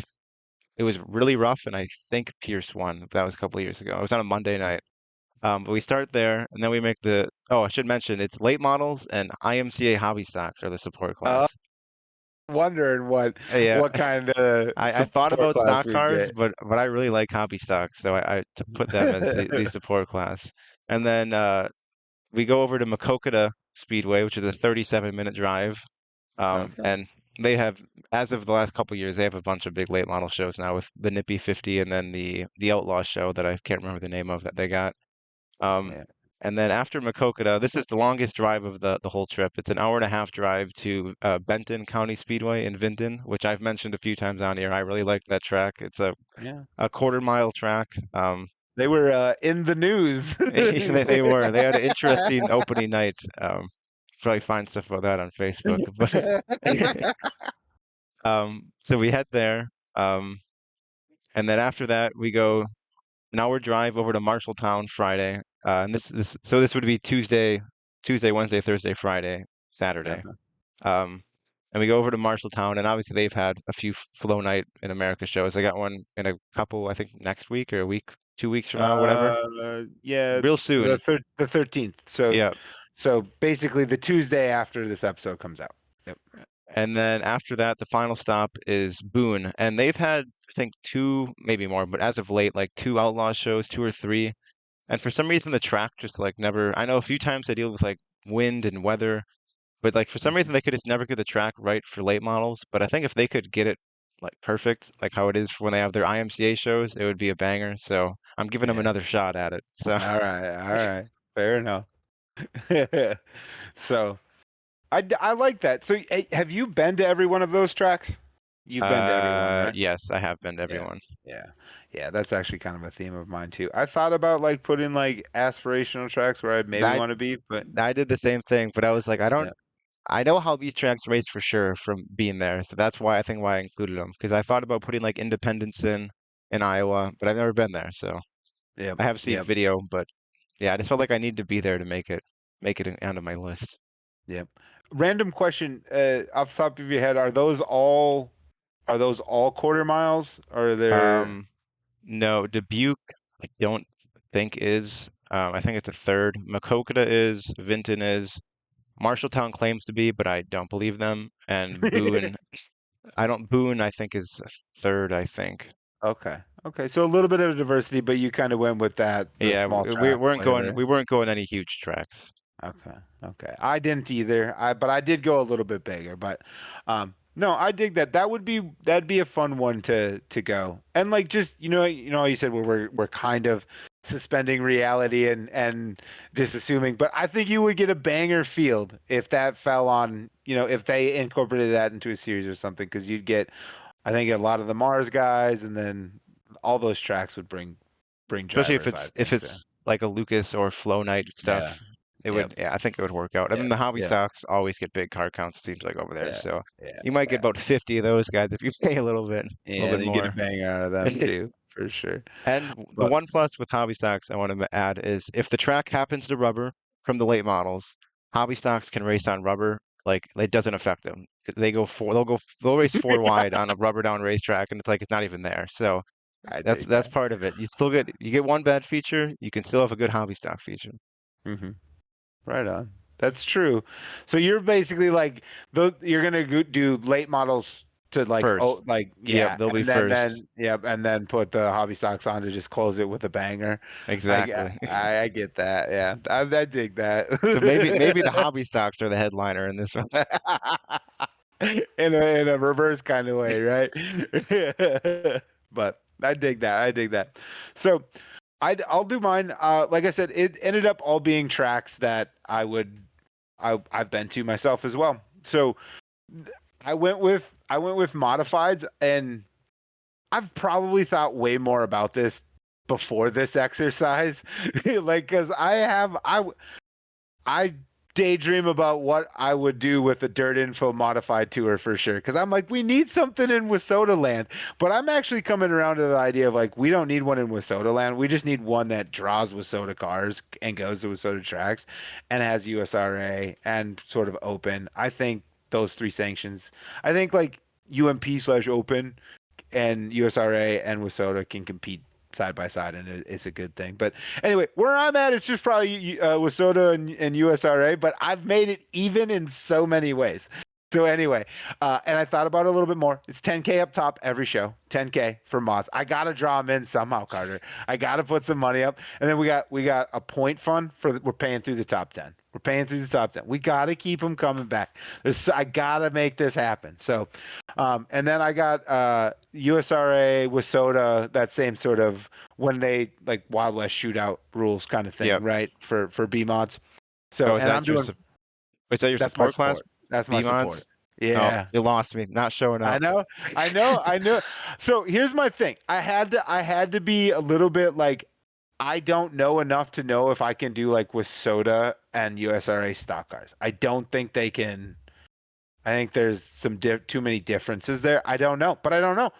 It was really rough, and I think Pierce won. That was a couple of years ago. It was on a Monday night. But we start there, and then we make I should mention, it's late models and IMCA hobby stocks are the support class. Wondering what kind of I thought about stock cars, but I really like hobby stocks, so I to put them as the support class. And then we go over to Maquoketa Speedway, which is a 37-minute drive. And they have, as of the last couple of years, they have a bunch of big late model shows now with the Nippy 50 and then the Outlaw show that I can't remember the name of that they got. And then after Maquoketa, this is the longest drive of the whole trip. It's an hour-and-a-half drive to Benton County Speedway in Vinton, which I've mentioned a few times on here. I really like that track. It's a quarter-mile track. They were in the news. They were. They had an interesting opening night. Probably find stuff about that on Facebook. But so we head there, and then after that we go an hour drive over to Marshalltown Friday. And this would be Tuesday, Wednesday, Thursday, Friday, Saturday. And we go over to Marshalltown, and obviously they've had a few Flow Night in America shows. They got one in a couple, I think next week or a week, 2 weeks from now, whatever. Yeah, real soon. The 13th. So yeah. So basically, the Tuesday after this episode comes out. Yep. And then after that, the final stop is Boone, and they've had I think two, maybe more, but as of late, like two Outlaw shows, two or three. And for some reason, the track just like never. I know a few times they deal with like wind and weather, but like for some reason Mhm. they could just never get the track right for late models. But I think if they could get it like perfect, like how it is for when they have their IMCA shows, it would be a banger. So I'm giving them Yeah. another shot at it. So All right. All right. Fair enough. So I like that. So have you been to every one of those tracks? You've been to every one, right? yes, I have been to Yeah. everyone. Yeah. Yeah. That's actually kind of a theme of mine too. I thought about like putting like aspirational tracks where I maybe I want to be, but I did the same thing, but I was like, yeah. I know how these tracks race for sure from being there, so that's why I think why I included them because I thought about putting like Independence in Iowa, but I've never been there, so Yep. I have seen Yep. video, but yeah, I just felt like I need to be there to make it onto my list. Yep. Random question, off the top of your head, are those all quarter miles? Or are there Um, no, Dubuque, I don't think is. I think it's a third. Maquoketa is, Vinton is, Marshalltown claims to be, but I don't believe them. And Boone, I don't. Boone, I think is a third. I think. Okay. Okay. So a little bit of diversity, but you kind of went with that the Yeah, small track flavor. we weren't going any huge tracks. Okay. Okay. I didn't either. But I did go a little bit bigger. But no, I dig that. That'd be a fun one to go. And like just how you said we're kind of suspending reality and just assuming. But I think you would get a banger field if that fell on if they incorporated that into a series or something because you'd get I think a lot of the Mars guys and then all those tracks would bring Especially drivers. I if think so. it's like a Lucas or Flow Night Yeah. stuff. It Yep. would, yeah, I think it would work out. And Yeah. then the hobby Yeah. stocks always get big car counts, it seems like over there. Yeah. So Yeah. you might get Yeah. about 50 of those guys if you pay a little Yeah, bit you get a more. banger out of them too, for sure. And the But one plus with hobby stocks I want to add is if the track happens to rubber from the late models, hobby stocks can race on rubber. Like it doesn't affect them. They'll race four wide on a rubber down racetrack, and it's like it's not even there. So I dig that's that. part of it. You get one bad feature, you can still have a good hobby stock feature. Hmm. Right on. That's true. So you're basically like you're gonna do late models to First. Yep, yeah, they'll be and then first. yep, and then put the hobby stocks on to just close it with a banger. Exactly. I get that. Yeah, I dig that. So maybe the hobby stocks are the headliner in this one. In a reverse kind of way, right? But I dig that. I dig that. So I'll do mine. Like I said, it ended up all being tracks that I've been to myself as well. So I went with modifieds, and I've probably thought way more about this before this exercise. Like, because I daydream about what I would do with the Dirt Info modified tour for sure. Because I'm like, we need something in Wissota land. But I'm actually coming around to the idea of like, we don't need one in Wissota land. We just need one that draws Wissota cars and goes to Wissota tracks and has USRA and sort of open. I think those three sanctions, I think like UMP/open and USRA and Wissota can compete side by side, and it's a good thing. But anyway, where I'm at, it's just probably Wissota and USRA, but I've made it even in so many ways. So anyway, and I thought about it a little bit more. It's 10K up top every show, 10K for mods. I gotta draw them in somehow, Carter. I gotta put some money up, and then we got a point fund we're paying through the top 10. We're paying through the top 10. We gotta keep them coming back. I gotta make this happen. So, and then I got USRA, Wissota, that same sort of when they like Wild West shootout rules kind of thing, Yep. right? For B mods. Oh, So, and I'm doing is that your that's my support class? support. That's my B support. mods? Oh, Yeah. you lost me. Not showing I up. know, I know. So here's my thing. I had to be a little bit like, I don't know enough to know if I can do like with Soda and USRA stock cars. I don't think they can. I think there's some too many differences there. I don't know, but I don't know.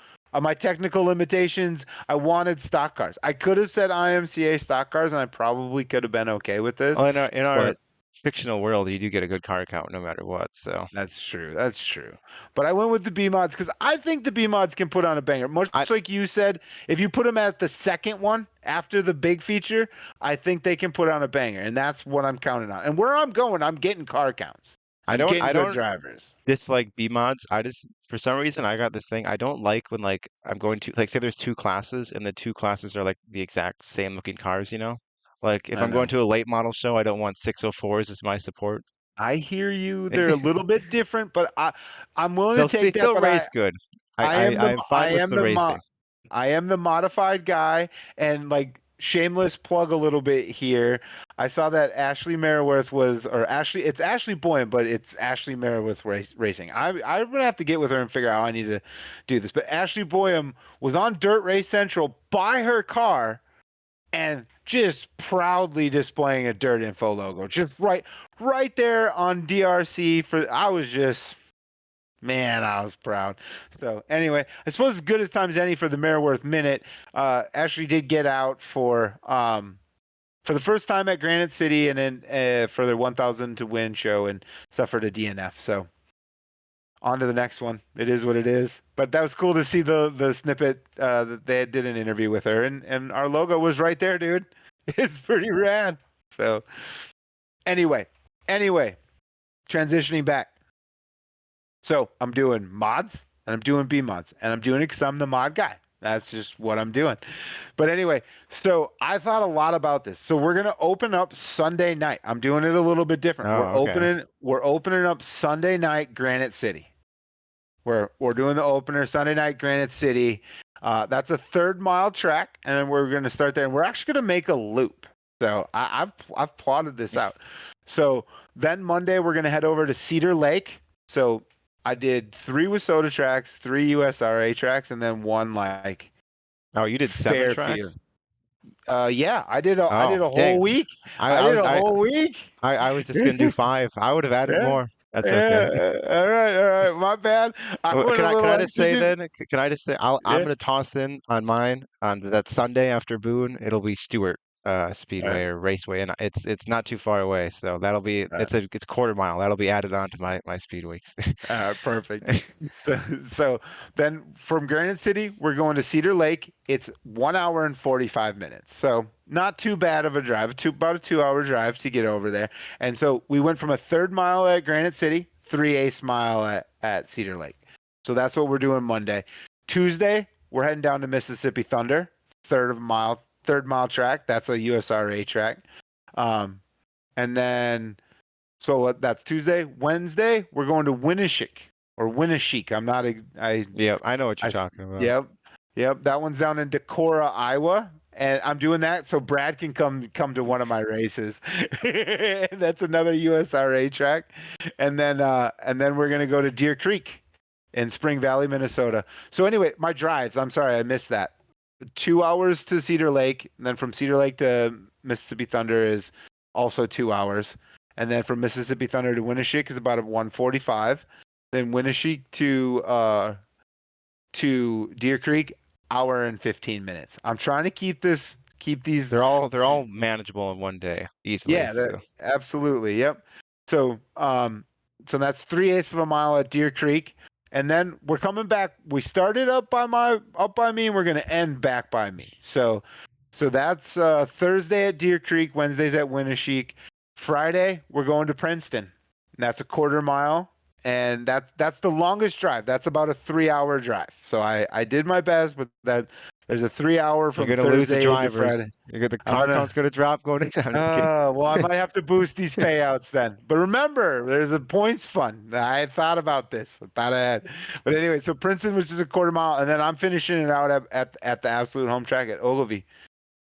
My technical limitations. I wanted stock cars. I could have said IMCA stock cars, and I probably could have been okay with this. Well, But fictional world, you do get a good car count no matter what. So That's true. That's true. But I went with the B mods because I think the B mods can put on a banger. Much I like you said, if you put them at the second one after the big feature, I think they can put on a banger, and that's what I'm counting on. And where I'm going, I'm getting car counts. I I'm don't getting I good don't drivers. dislike B mods. I just for some reason I got this thing. I don't like when like I'm going to like say there's two classes and the two classes are like the exact same looking cars, you know? Like if I I'm going know. to a late model show, I don't want 604s as my support. I hear you. They're a little bit different, but I'm willing to They take that. still But race good. I I'm fine with am the the racing. I am the modified guy, and like shameless plug a little bit here. I saw that Ashley Merriworth was, or Ashley, it's Ashley Boylan, but it's Ashley Merriworth racing. I'm gonna have to get with her and figure out how I need to do this. But Ashley Boylan was on Dirt Race Central by her car and just proudly displaying a Dirt Info logo, just right there on DRC. For I was just. Man, I was proud. So anyway, I suppose as good as time as any for the Mareworth minute. Ashley did get out for the first time at Granite City, and then for their 1,000 to win show and suffered a DNF. So on to the next one. It is what it is. But that was cool to see the snippet that they did an interview with her, and our logo was right there, dude. It's pretty rad. So anyway, transitioning back. So I'm doing mods and I'm doing B mods and I'm doing it because I'm the mod guy. That's just what I'm doing. But anyway, so I thought a lot about this. So we're gonna open up Sunday night. I'm doing it a little bit different. Oh, okay. We're opening up Sunday night Granite City. We're doing the opener Sunday night Granite City. That's a 3rd-mile track, and then we're gonna start there. And we're actually gonna make a loop. So I've plotted this out. So then Monday we're gonna head over to Cedar Lake. So I did 3 WISSOTA tracks, 3 USRA tracks, and then 1 like Oh, you did 7 Fairfield. tracks? Yeah, I did a Oh, whole dang. week. I, I I did was a whole week. I was just gonna do 5. I would have added Yeah, more. That's okay. yeah. All right. My bad. I Well, went a can little I just extra say deep. then? Can I just say I'm Yeah. gonna toss in on mine on that Sunday after Boone. It'll be Stewart All right. Speedway or Raceway, and it's not too far away. So that'll be All it's quarter mile. That'll be added on to my speed weeks. right. Perfect. So then from Granite City, we're going to Cedar Lake. It's 1 hour and 45 minutes. So not too bad of a drive, about a 2-hour drive to get over there. And so we went from a 3rd mile at Granite City, 3/8 mile at Cedar Lake. So that's what we're doing Monday. Tuesday, we're heading down to Mississippi Thunder, 3rd mile track. That's a USRA track. And then, so that's Tuesday. Wednesday, we're going to Winneshiek. I'm not, Yeah, I know what you're I, talking about. yep. That one's down in Decorah, Iowa. And I'm doing that so Brad can come to one of my races. That's another USRA track. And then we're gonna go to Deer Creek in Spring Valley, Minnesota. So anyway, my drives, I'm sorry, I missed that. 2 hours to Cedar Lake, and then from Cedar Lake to Mississippi Thunder is also 2 hours. And then from Mississippi Thunder to Winneshiek is about a 145. Then Winneshiek to Deer Creek, hour and 15 minutes. I'm trying to keep these. They're all manageable in one day easily. Yeah, So absolutely. Yep. So so that's 3/8 of a mile at Deer Creek, and then we're coming back. We started up by me, and we're gonna end back by me. So that's Thursday at Deer Creek, Wednesdays at Winneshiek. Friday we're going to Princeton. And that's a 1/4 mile. And that's the longest drive. That's about a 3-hour drive. So I did my best, but there's a 3-hour from you're gonna lose the Thursday to drivers. Friday. The car count's gonna drop going into. I'm kidding. Well, I might have to boost these payouts then. But remember, there's a points fund. I thought about this. I thought I had. But anyway, so Princeton, which is a 1/4 mile, and then I'm finishing it out at the absolute home track at Ogilvie.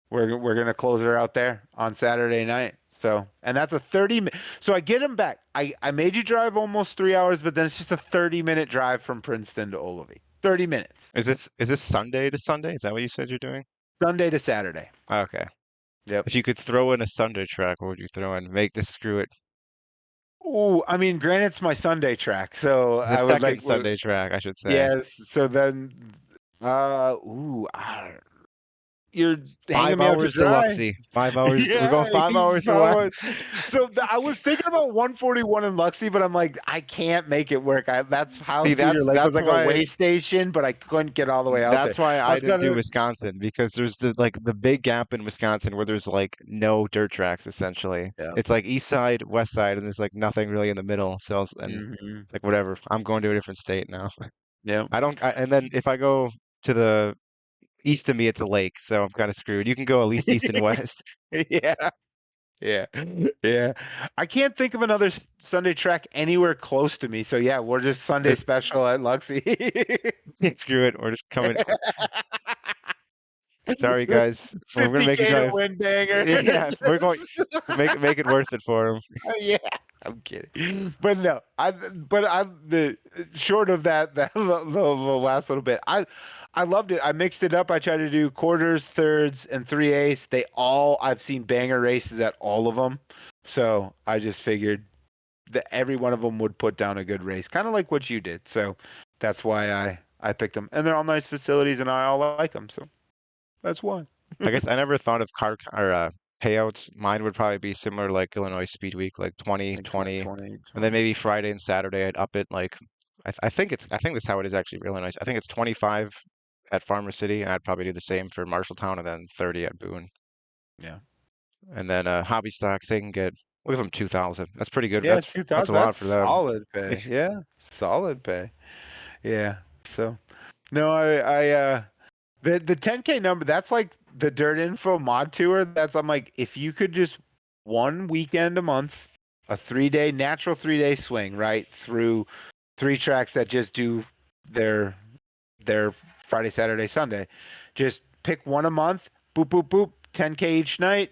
We're gonna close her out there on Saturday night. So, and that's a 30 minute. So I get him back. I made you drive almost 3 hours, but then it's just a 30-minute drive from Princeton to Ogilvie. 30 minutes. Is this Sunday to Sunday? Is that what you said you're doing? Sunday to Saturday. Okay. Yep. If you could throw in a Sunday track, what would you throw in? Make this screw it. Ooh, I mean, Granite's my Sunday track, so The I would second like. Sunday track, I should say. Yes. So then, you're hanging 5 me out to hours to dry. Luxie. 5 hours. We're Yeah, going 5 hours to five what? hours. So I was thinking about 141 in Luxie, but I'm like, I can't make it work. That's how See, Cedar Lake was that's like a why way station, but I couldn't get all the way out there. that's why I I was didn't do gonna. Wisconsin because there's the big gap in Wisconsin where there's like no dirt tracks essentially. Yeah. It's like east side, west side, and there's like nothing really in the middle. So and Hmm. like whatever. I'm going to a different state now. Yeah. And then if I go to the east of me, it's a lake, so I'm kind of screwed. You can go at least east and west. Yeah. Yeah. Yeah. I can't think of another Sunday track anywhere close to me. So yeah, we're just Sunday Just special at Luxie. screw it. We're just coming. Sorry, guys. We're gonna make you 50K to drive. win banger. Yeah, we're going make it worth it for him. Yeah, I'm kidding. But no, the short of that the last little bit, I loved it. I mixed it up. I tried to do quarters, thirds, and 3/8. I've seen banger races at all of them. So I just figured that every one of them would put down a good race, kind of like what you did. So that's why I picked them, and they're all nice facilities, and I all like them. So that's why. I guess I never thought of payouts. Mine would probably be similar like Illinois Speedweek, like 20, Like 20, 20, 20, and then 20. maybe Friday and Saturday I'd up it like I think that's how it is actually for Illinois. I think it's 25 at Farmer City, and I'd probably do the same for Marshalltown, and then 30 at Boone. Yeah. And then hobby stocks, they can get we'll give them 2,000. That's pretty good. Yeah, That's a 2000. lot That's for them. solid pay. Yeah, solid pay. Yeah. So, no, the 10K number, that's like the Dirt Info mod tour. I'm like, if you could just one weekend a month, a 3-day natural 3-day swing, right, through 3 tracks that just do their their Friday, Saturday, Sunday. Just pick one a month, boop, boop, boop, 10K each night,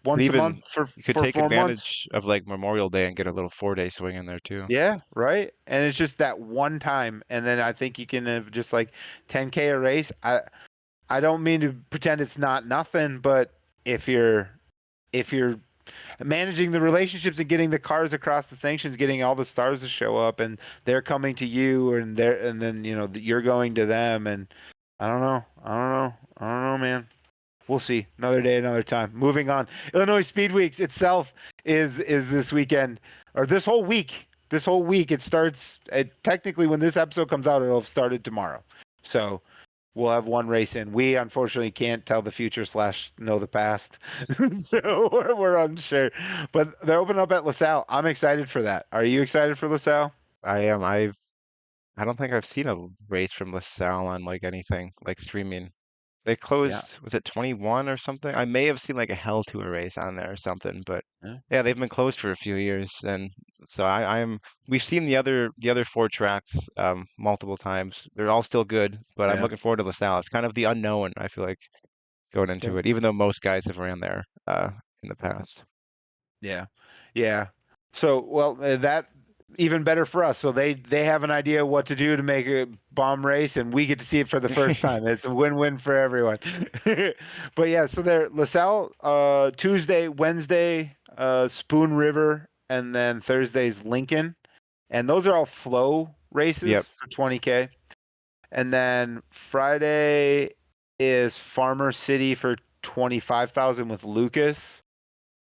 And once a month even for you could for take 4 months. advantage of like Memorial Day and get a little 4-day swing in there too. Yeah, right. And it's just that one time, and then I think you can have just like 10K a race. I don't mean to pretend it's not nothing, but if you're managing the relationships and getting the cars across the sanctions, getting all the stars to show up, and they're coming to you, and then you're going to them, and I don't know, man. We'll see. Another day, another time. Moving on. Illinois Speedweeks itself is this weekend, or this whole week. This whole week it starts. Technically, when this episode comes out, it'll have started tomorrow. So we'll have one race in. We unfortunately can't tell the future / know the past, so we're unsure. But they're opening up at LaSalle. I'm excited for that. Are you excited for LaSalle? I am. I don't think I've seen a race from LaSalle on like anything like streaming. They Yeah. closed, was it 21 or something? I may have seen like a Hell Tour race on there or something, but Yeah. yeah, they've been closed for a few years, and so we've seen the other 4 tracks multiple times. They're all still good, but I'm Yeah. looking forward to LaSalle. It's kind of the unknown, I feel like, going Yeah. into it, even though most guys have ran there in the past. Yeah. Yeah. So, well, that even better for us. So they have an idea what to do to make a bomb race, and we get to see it for the first time. It's a win-win for everyone. But yeah, so they're LaSalle Tuesday, Wednesday, Spoon River, and then Thursday's Lincoln. And those are all flow races Yep. for 20K. And then Friday is Farmer City for 25,000 with Lucas.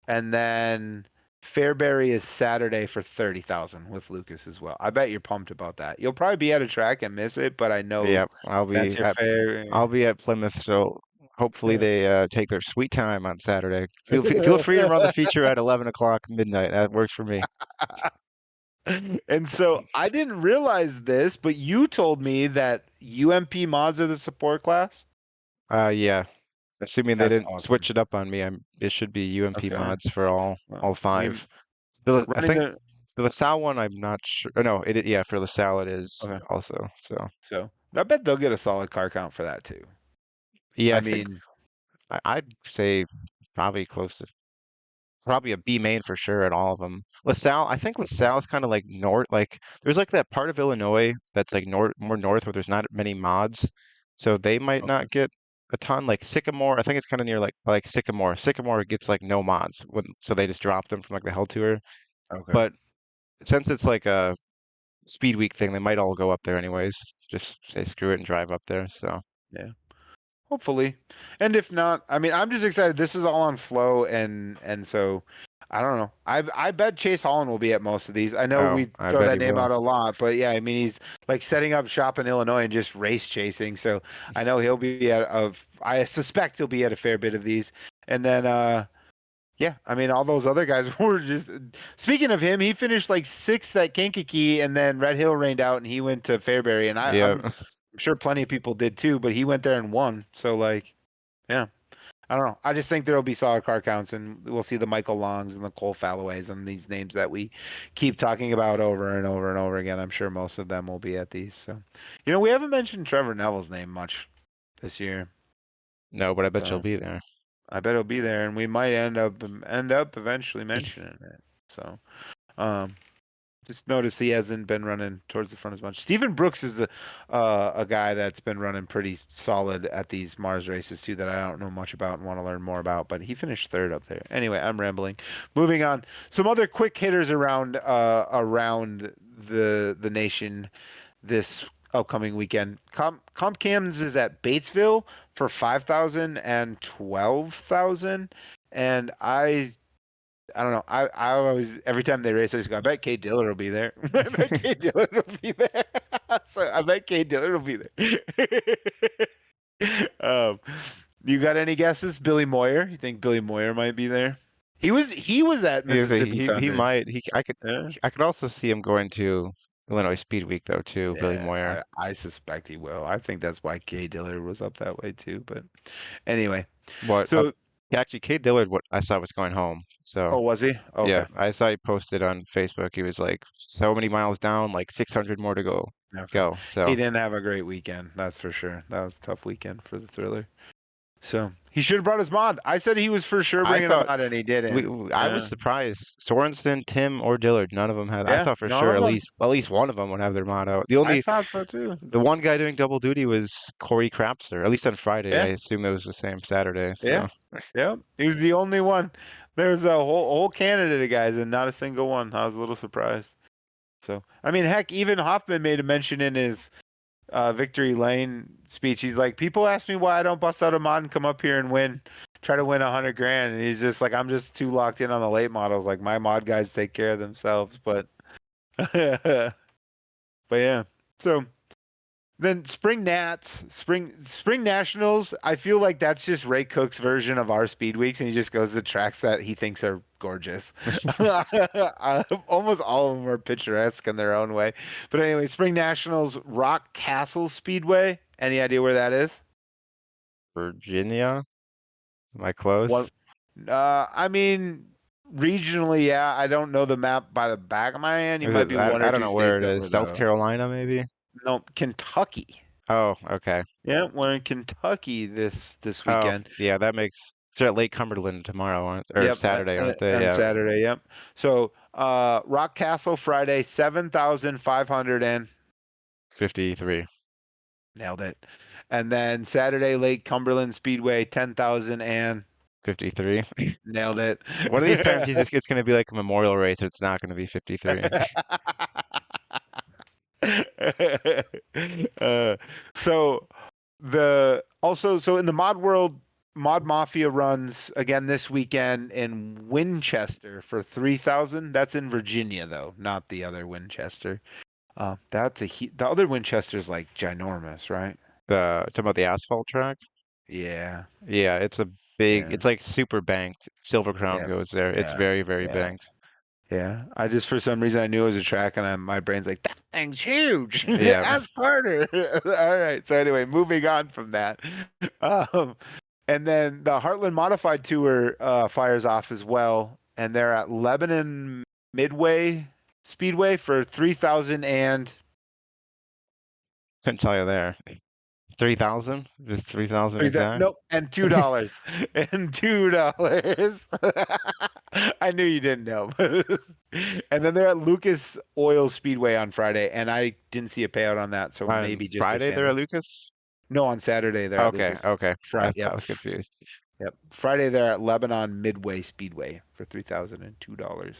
And then Fairbury is Saturday for 30,000 with Lucas as well. I bet you're pumped about that. You'll probably be at a track and miss it, but I know Yep. that's your I'll fair. be at Plymouth, so hopefully Yeah. they take their sweet time on Saturday. Feel free to run the feature at 11 o'clock midnight. That works for me. And so I didn't realize this, but you told me that UMP mods are the support class. Yeah. Assuming they That's didn't awesome. switch it up on me, it should be UMP Okay. mods for Well, all I mean, 5. I running think the the LaSalle one, I'm not sure. Oh, no, yeah, for LaSalle it is okay. also. So So I bet they'll get a solid car count for that too. yeah, I I think mean, I'd say probably close to probably a B main for sure at all of them. LaSalle, I think LaSalle is kind of like north, like there's like that part of Illinois that's like more north where there's not many mods, so they might okay. not get a ton. Like Sycamore, I think it's kind of near like Sycamore. Sycamore gets like no mods, so they just dropped them from like the Hell Tour. Okay. But since it's like a Speed Week thing, they might all go up there anyways. Just say screw it and drive up there. So Yeah. Hopefully. And if not, I mean, I'm just excited. This is all on Flow, and so I don't know. I bet Chase Holland will be at most of these. I know Oh, we I throw bet that he name will. out a lot, but yeah, I mean, he's like setting up shop in Illinois and just race chasing. So I know he'll be I suspect he'll be at a fair bit of these. And then yeah, I mean, all those other guys were just. Speaking of him, he finished like sixth at Kankakee, and then Red Hill rained out, and he went to Fairbury, and Yeah. I'm sure plenty of people did too, but he went there and won. So like, yeah, I don't know. I just think there'll be solid car counts, and we'll see the Michael Longs and the Cole Falloways and these names that we keep talking about over and over and over again. I'm sure most of them will be at these. So, we haven't mentioned Trevor Neville's name much this year. No, but I bet you'll So be there. I bet he'll be there, and we might end up eventually mentioning it. So, um, just notice he hasn't been running towards the front as much. Stephen Brooks is a guy that's been running pretty solid at these Mars races too that I don't know much about and want to learn more about, but he finished third up there. Anyway, I'm rambling. Moving on. Some other quick hitters around the nation this upcoming weekend. Comp Cams is at Batesville for 5,000 and 12,000, and I don't know. I always every time they race, I just go, I bet Kate Dillard will be there. I bet Kate Dillard will be there. So I bet Kate Dillard will be there. You got any guesses? Billy Moyer? You think Billy Moyer might be there? He was at Mississippi He Thunder. might. Yeah, I could also see him going to Illinois Speedweek though too. Billy yeah. Moyer. I suspect he will. I think that's why Kate Dillard was up that way too. But anyway, What? so Yeah, actually, Cade Dillard. What I saw was going home. So was he? yeah, Okay. I saw he posted on Facebook. He was like so many miles down, like 600 more to go. Okay. Go. He So didn't have a great weekend, that's for sure. That was a tough weekend for the Thriller. So he should have brought his mod. I said he was for sure I bringing a thought mod, and he didn't. I was Yeah, surprised. Sorensen, Tim, or Dillard, none of them had. I yeah, thought for none sure of them. at least one of them would have their mod out. I thought so too. The one guy doing double duty was Corey Crapster. At least on Friday. I Yeah, assume it was the same Saturday. yeah, So yeah. He was the only one. There was a whole candidate of guys, and not a single one. I was a little surprised. So I mean, heck, even Hoffman made a mention in his Victory Lane speech. He's like, people ask me why I don't bust out a mod and come up here and try to win 100 grand. And he's just like, I'm just too locked in on the late models. Like my mod guys take care of themselves. But, but yeah. So then spring Nats, spring nationals. I feel like that's just Ray Cook's version of our speed weeks, and he just goes to tracks that he thinks are gorgeous. Almost all of them are picturesque in their own way. But anyway, spring nationals, Rock Castle Speedway. Any idea where that is? Virginia, am I What? close? I mean, regionally, yeah. I don't know the map by the back of my hand. You Is might it? be one or I don't two know where states it over is. South though. Carolina, maybe. No, Kentucky. Oh, okay. Yeah, we're in Kentucky this Oh, weekend. yeah, that makes. They're at Lake Cumberland tomorrow, or Yep, Saturday, aren't they? on Yeah, Saturday. Yep. So, Rock Castle Friday, 7,500 and 53. nailed it. And then Saturday, Lake Cumberland Speedway, 10,000 and 53. nailed it. One of these times it's going to be like a memorial race. It's not going to be 53. uh, so so in the mod world, Mod Mafia runs again this weekend in Winchester for 3,000. That's in Virginia though, not the other Winchester. The other Winchester's like ginormous, right? Talking about the asphalt track? Yeah, Yeah, it's a big, yeah, it's like super banked. Silver Crown yeah, goes there. It's yeah, very, very yeah. banked. Yeah, I just for some reason I knew it was a track, and my brain's like that thing's huge. Yeah. Ask Carter. All right. So anyway, moving on from that, um, and then the Heartland Modified Tour fires off as well, and they're at Lebanon Midway Speedway for 3,000 and Couldn't tell you there. 3,000? Just 3,000 exact? nope, and $2 and $2. I knew you didn't know. And then they're at Lucas Oil Speedway on Friday, and I didn't see a payout on that, so On maybe just a Friday they're at family. Lucas? No, on Saturday they're at Okay, Lucas. okay. Friday, I yep, was confused. yep. Friday they're at Lebanon Midway Speedway for $3,002.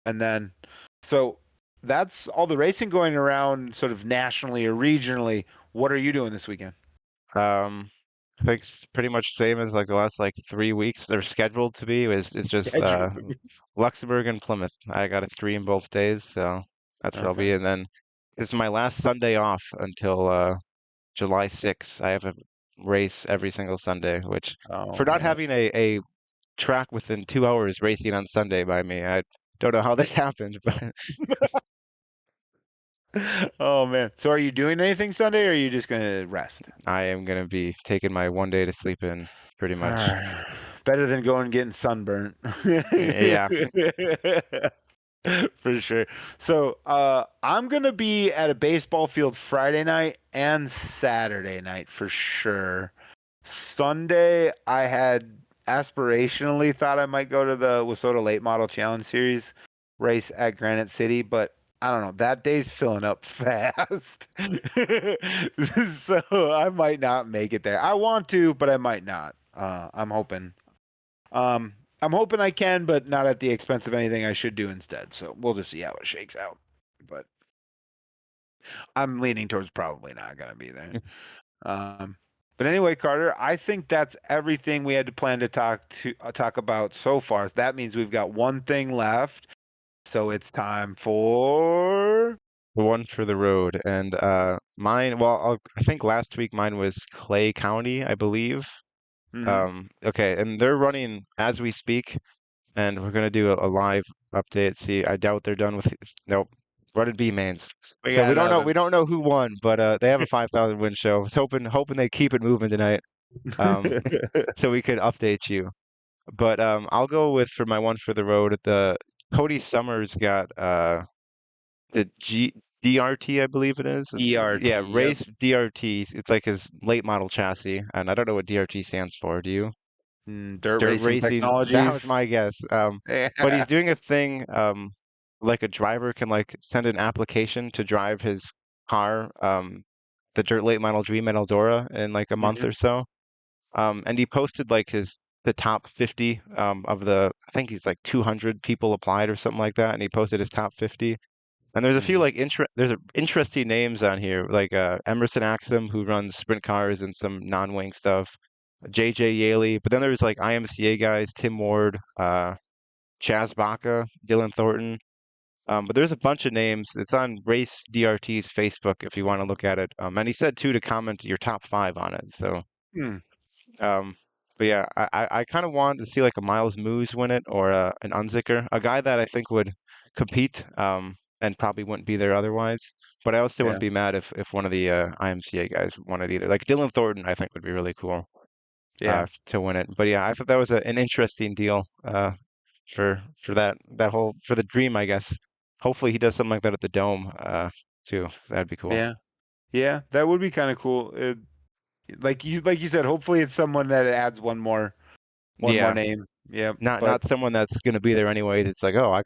And then, so that's all the racing going around, sort of nationally or regionally. What are you doing this weekend? I think it's pretty much same as like the last like 3 weeks. They're scheduled to be. It's just Schedule. Luxembourg and Plymouth. I got a stream both days, so that's where I'll Okay. be. And then this is my last Sunday off until July 6th. I have a race every single Sunday, which Oh for not man. having a track within 2 hours racing on Sunday by me, I don't know how this happened, but Oh man. So are you doing anything Sunday or are you just gonna rest? I am gonna be taking my one day to sleep in pretty much. Better than going and getting sunburnt. Yeah, For sure. So I'm gonna be at a baseball field Friday night and Saturday night for sure. Sunday I had aspirationally thought I might go to the Wissota Late Model Challenge Series race at Granite City, but I don't know. That day's filling up fast. So I might not make it there. I want to, but I might not. I'm hoping. Um, I'm hoping I can, but not at the expense of anything I should do instead. So we'll just see how it shakes out. But I'm leaning towards probably not gonna be there. Um, but anyway, Carter, I think that's everything we had to plan to talk about so far. So that means we've got one thing left. So it's time for. the one for the road. And mine, well, I think last week mine was Clay County, I believe. Mhm. Okay, and they're running as we speak, and we're gonna do a live update. See, I doubt they're done with nope. Running B mains. We So got we nothing. don't know who won, but they have a 5,000 win show. I was hoping they keep it moving tonight. Um, so we could update you. But I'll go with for my one for the road. The Cody Summers got the DRT, I believe it is. It's ERT. yeah, Yep. race DRT. It's like his late model chassis, and I don't know what DRT stands for. Do you? Dirt Dirt Racing racing. That was Technologies. my guess. But he's Yeah. doing a thing like a driver can like send an application to drive his car, the Dirt Late Model Dream Eldora in like a month Mhm. or so. And he posted like the top 50 of the I think he's like 200 people applied or something like that, and he posted his top 50. And there's a few Mhm. like interesting names on here, like Emerson Axum, who runs sprint cars and some non-wing stuff, JJ Yaley, but then there's like IMCA guys, Tim Ward, Chaz Baca, Dylan Thornton. But there's a bunch of names. It's on Race DRT's Facebook if you want to look at it. And he said too to comment your top five on it. So Hmm. um, but yeah, I kind of wanted to see like a Miles Moose win it or an Unzicker, a guy that I think would compete and probably wouldn't be there otherwise. But I also Yeah. wouldn't be mad if one of the IMCA guys won it either. Like Dylan Thornton, I think would be really cool Yeah. to win it. But yeah, I thought that was an interesting deal for that whole for the dream, I guess. Hopefully he does something like that at the Dome too. That'd be cool. Yeah. Yeah. That would be kind of cool. Like you said, hopefully it's someone that adds one more Yeah, name. Yeah. But not someone that's gonna be there anyway. It's like, oh, yeah. I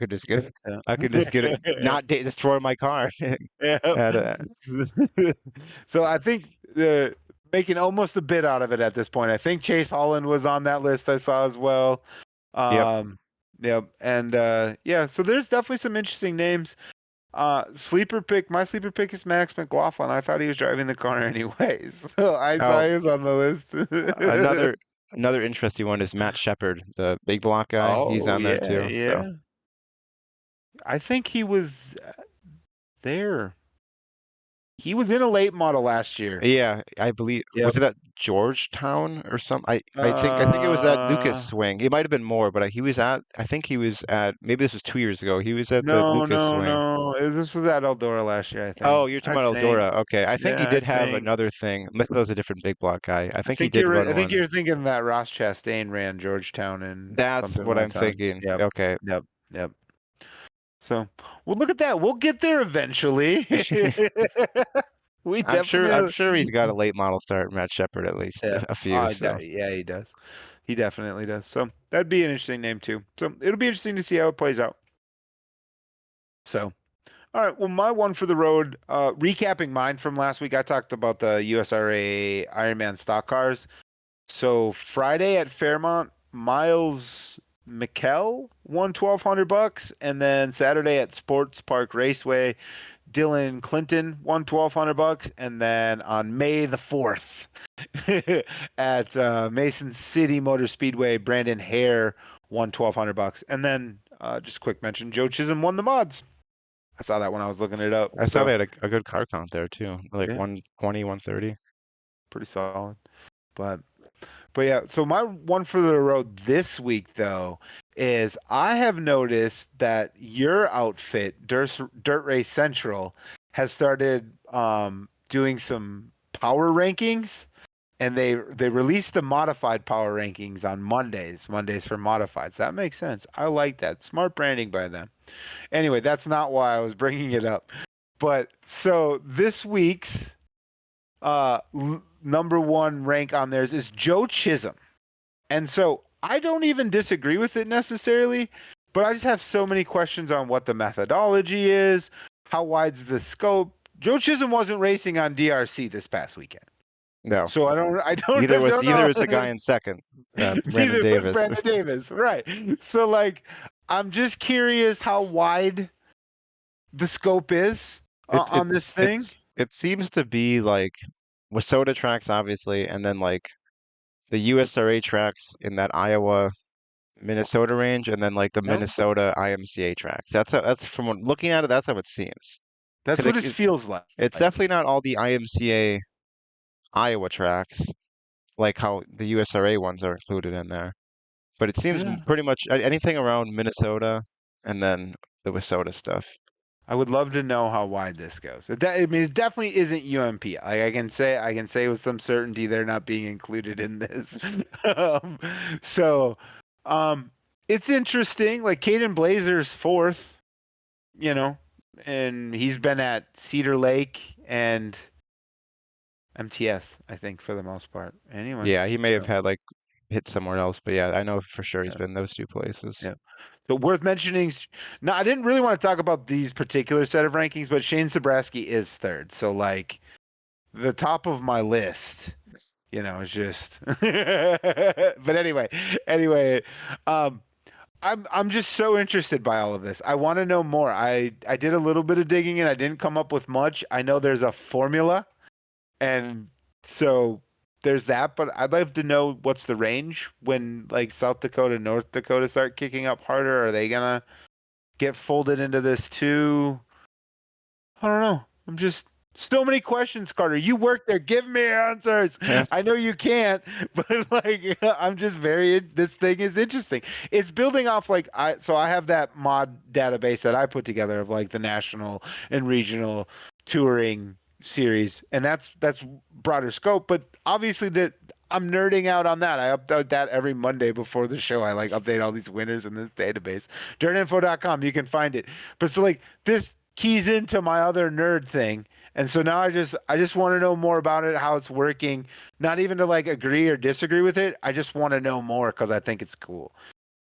could just get it, not destroy my car. Yeah. At, So I think making almost a bit out of it at this point. I think Chase Holland was on that list I saw as well. yep. Um, yeah, and yeah, so there's definitely some interesting names. My sleeper pick is Max McLaughlin. I thought he was driving the car anyways. So I saw Oh, he was on the list. another another interesting one is Matt Shepard, the big block guy. He's Oh on there yeah, too. So yeah. I think he was there. He was in a late model last year. yeah, I believe Yep. was it at Georgetown or something? I think it was at Lucas Uh, Swing. It might have been more, but he was at I think he was at maybe this was 2 years ago. He was at the no, Lucas no, Swing. no. This was at Eldora last year, I Oh, think. you're talking I about think. Eldora. Okay. I think he Yeah, I did have think. another thing. Unless that was a different big block guy. I I think he think did run I think one. you're thinking that Ross Chastain ran Georgetown and That's something what one I'm time. thinking. Yep. Okay. Yep. Yep. So, well, look at that. We'll get there eventually. We I'm definitely. sure he's got a late model start, Matt Shepard at least Yeah. a few. So Yeah, he does. He definitely does. So that'd be an interesting name too. So it'll be interesting to see how it plays out. So, all right. Well, my one for the road, recapping mine from last week, I talked about the USRA Ironman stock cars. So Friday at Fairmont, Miles McKell won $1,200, and then Saturday at Sports Park Raceway, Dylan Clinton won $1,200, and then on May the 4th at Mason City Motor Speedway, Brandon Hare won $1,200, and then just a quick mention: Joe Chisholm won the mods. I saw that when I was looking it up. I saw So they had a good car count there too, like yeah, 120, 130. pretty solid. But yeah, so my one for the road this week though is I have noticed that your outfit, Dirt Race Central, has started doing some power rankings, and they released the modified power rankings on Mondays for modifieds. That makes sense. I like that. Smart branding by them. Anyway, that's not why I was bringing it up. But so this week's number one rank on theirs is Joe Chisholm. And so I don't even disagree with it necessarily, but I just have so many questions on what the methodology is, how wide's the scope. Joe Chisholm wasn't racing on DRC this past weekend. No. So I don't Either was know. the guy in second, Brandon Neither was Davis. Brandon Davis. Right. So like I'm just curious how wide the scope is on this thing. It seems to be like Wasota tracks, obviously, and then like the USRA tracks in that Iowa, Minnesota range, and then like the Yep. Minnesota IMCA tracks. That's from looking at it, that's how it seems. That's 'Cause what it feels like. it's definitely not all the IMCA Iowa tracks, like how the USRA ones are included in there. But it seems Yeah. pretty much anything around Minnesota and then the Wasota stuff. I would love to know how wide this goes. I mean, it definitely isn't UMP. Like I can say with some certainty they're not being included in this. um, so, it's interesting. Like Caden Blazer's fourth, you know, and he's been at Cedar Lake and MTS, I think, for the most part. Anyway. Yeah, he may have So, had like hit somewhere else, but yeah, I know for sure he's yeah. been those two places. Yeah. So worth mentioning. Now, I didn't really want to talk about these particular set of rankings, but Shane Zabrowski is third. So like the top of my list, is just. But anyway, I'm just so interested by all of this. I want to know more. I did a little bit of digging and I didn't come up with much. I know there's a formula, and so there's that, but I'd love to know what's the range when like South Dakota, North Dakota start kicking up harder. Are they gonna get folded into this too? I don't know. I'm just so many questions, Carter. You work there. Give me answers. Yeah. I know you can't, but like I'm just this thing is interesting. It's building off I have that mod database that I put together of like the national and regional touring series, and that's broader scope, but obviously that I'm nerding out on that. I update that every Monday before the show. I like update all these winners in this database. DirtInfo.com, you can find it. But so like this keys into my other nerd thing. And so now I just want to know more about it, how it's working. Not even to like agree or disagree with it. I just want to know more because I think it's cool.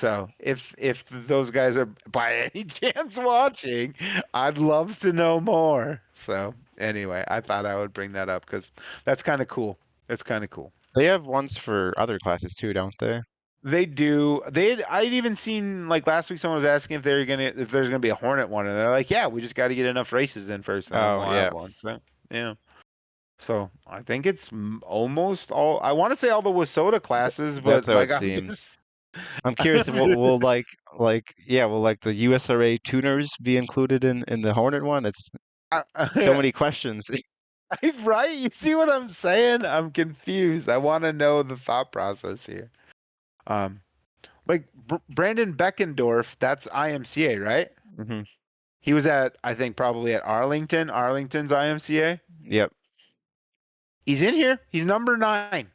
So if those guys are by any chance watching, I'd love to know more. So anyway, I thought I would bring that up because that's kind of cool. It's kind of cool. They have ones for other classes too, don't they? They do. I'd even seen like last week someone was asking if there's gonna be a Hornet one, and they're like, yeah, we just got to get enough races in first, and then Oh we'll yeah. have one. So yeah. So I think it's almost all. I want to say all the Wasota classes, but That's how like it I'm seems. just. I'm curious, will like the USRA tuners be included in the Hornet one? It's so many questions. Right? You see what I'm saying? I'm confused. I want to know the thought process here. Um, like Brandon Beckendorf, that's IMCA, right? hmm He was I think probably at Arlington. Arlington's IMCA. Yep. He's in here. He's number 9.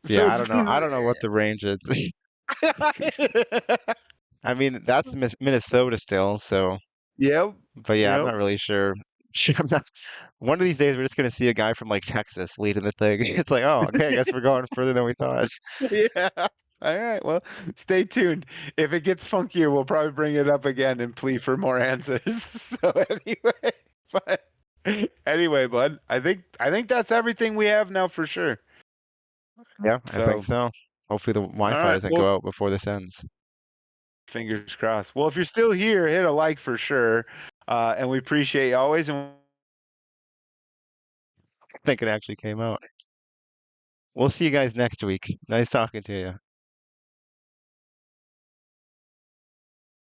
So Yeah, I don't know. I don't know what the range is. I mean, that's Minnesota still, so. Yep. But yeah, I'm Yep. not really sure. I'm not. One of these days, we're just gonna see a guy from like Texas leading the thing. It's like, oh, okay, I guess we're going further than we thought. Yeah. All right. Well, stay tuned. If it gets funkier, we'll probably bring it up again and plead for more answers. So anyway, but anyway, bud, I think that's everything we have now for sure. Yeah, I think So, so. Hopefully the all Wi-Fi right. doesn't Well, go out before this ends. fingers crossed. Well, if you're still here, hit a like for sure. And we appreciate you always. And I think it actually came out. We'll see you guys next week. Nice talking to you.